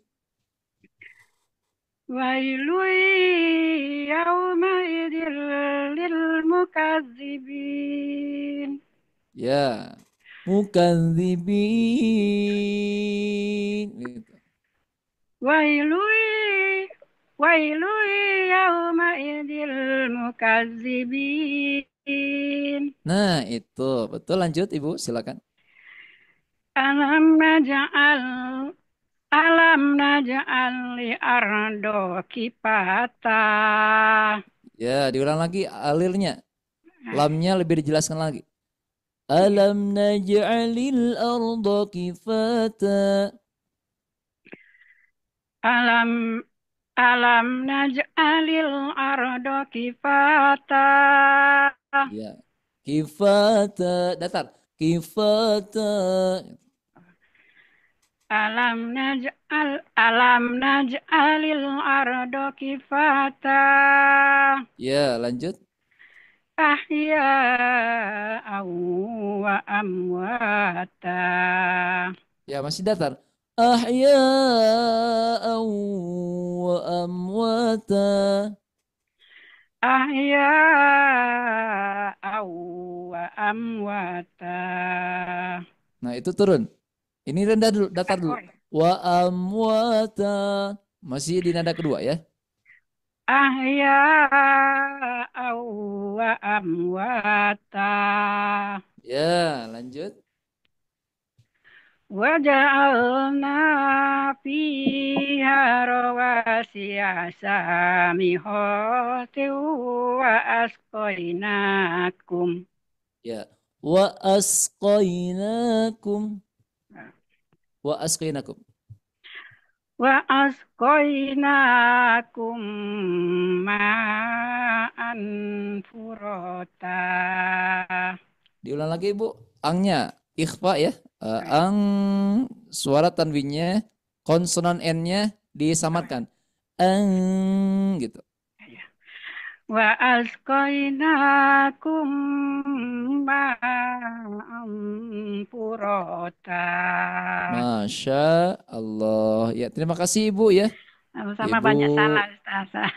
wailu yauma idil lil mukazzibin. Ya, mukadzibin. Gitu. Wailu wailu yauma idil mukazzibin. Nah, itu. Betul, lanjut Ibu, silakan. Alam naja'al alam naja'al li ardo kipata. Ya, diulang lagi alirnya. Lamnya lebih dijelaskan lagi. Alam naj'alil arda kifata. Alam alam naj'alil ardo kifata. Ya. Kifata. Datar. Kifata. Alam naj'alil ardo kifata. Ya, lanjut. Ahya'aw wa amwata. Ya, masih datar. Ahya'an wa amwata. Ahya'aw wa amwata. Nah, itu turun. Ini rendah dulu, datar dulu. Wa amwata. Masih di nada kedua ya. Ahya'aw wa amwata. Ya, lanjut. Waja'alna fiha rawasiya samihati wa asqainakum. Ya. Wa asqainakum. Wa asqainakum. Wa asqainakum ma'an furata. Diulang lagi Ibu. Angnya ikhfa ya. Ang suara tanwinnya, konsonan N-nya disamatkan. Ang gitu. Wa asqainakum ma'an Purota. Masya Allah. Ya, terima kasih Ibu ya. Sama banyak Ibu, salah Ustaz.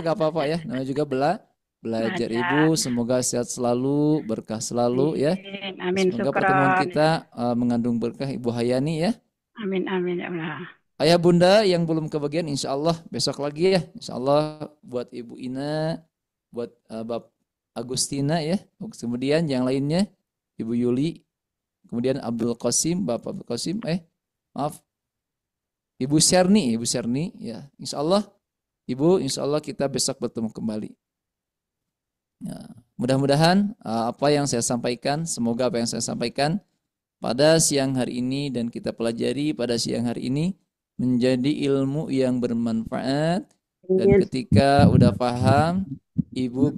gak apa-apa ya. Namanya juga belajar Belajar. Ibu. Semoga sehat selalu, berkah selalu ya. Amin. Semoga pertemuan Syukron. kita mengandung berkah Ibu Hayani ya. Amin. Amin ya Allah. Ayah bunda yang belum kebagian insya Allah besok lagi ya. Insya Allah buat Ibu Ina, buat Bapak Agustina ya. Kemudian yang lainnya Ibu Yuli, kemudian Abdul Qasim, Bapak Abdul Qasim, maaf, Ibu Serni ya. Insya Allah Ibu, insya Allah kita besok bertemu kembali. Ya, mudah-mudahan apa yang saya sampaikan, semoga apa yang saya sampaikan pada siang hari ini dan kita pelajari pada siang hari ini menjadi ilmu yang bermanfaat, dan ketika udah paham ibu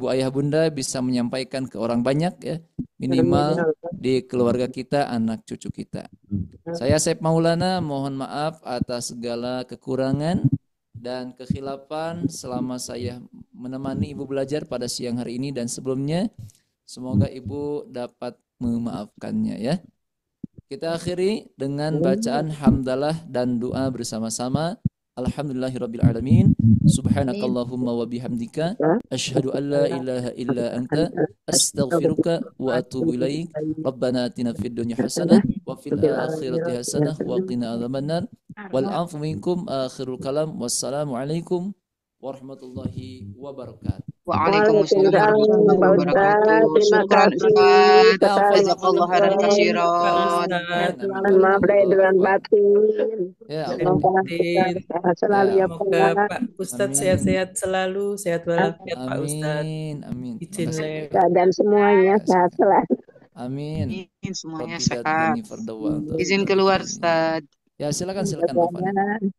ayah bunda bisa menyampaikan ke orang banyak ya, minimal di keluarga kita, anak cucu kita. Saya Saif Maulana mohon maaf atas segala kekurangan dan kekhilafan selama saya menemani ibu belajar pada siang hari ini dan sebelumnya. Semoga ibu dapat memaafkannya ya. Kita akhiri dengan bacaan hamdalah dan doa bersama-sama. Alhamdulillahirabbil alamin. Subhanakallahumma wa bihamdika asyhadu an la ilaha illa anta astaghfiruka wa atubu ilaik. Rabbana atina fid dunya hasanah wa fil akhirati hasanah wa qina adzabannar. Wal 'afu minkum akhirul kalam. Wassalamu alaikum warahmatullahi wabarakatuh. Waalaikumsalam warahmatullahi Pak Ustaz. wabarakatuh. Terima Syukran kasih. Ustaz. Jazakallah khairan katsiran. Maaf lahir dan batin. Ya Semoga kita sehat selalu ya Semoga Pak. Pak Ustadz sehat-sehat selalu, sehat walafiat Pak Ustadz. Amin. Izin le. Dan semuanya sehat selalu. Amin. Semuanya Rabbi sehat. zidni fardawa. Izin keluar Ustaz. Ya silakan Mbak Fani.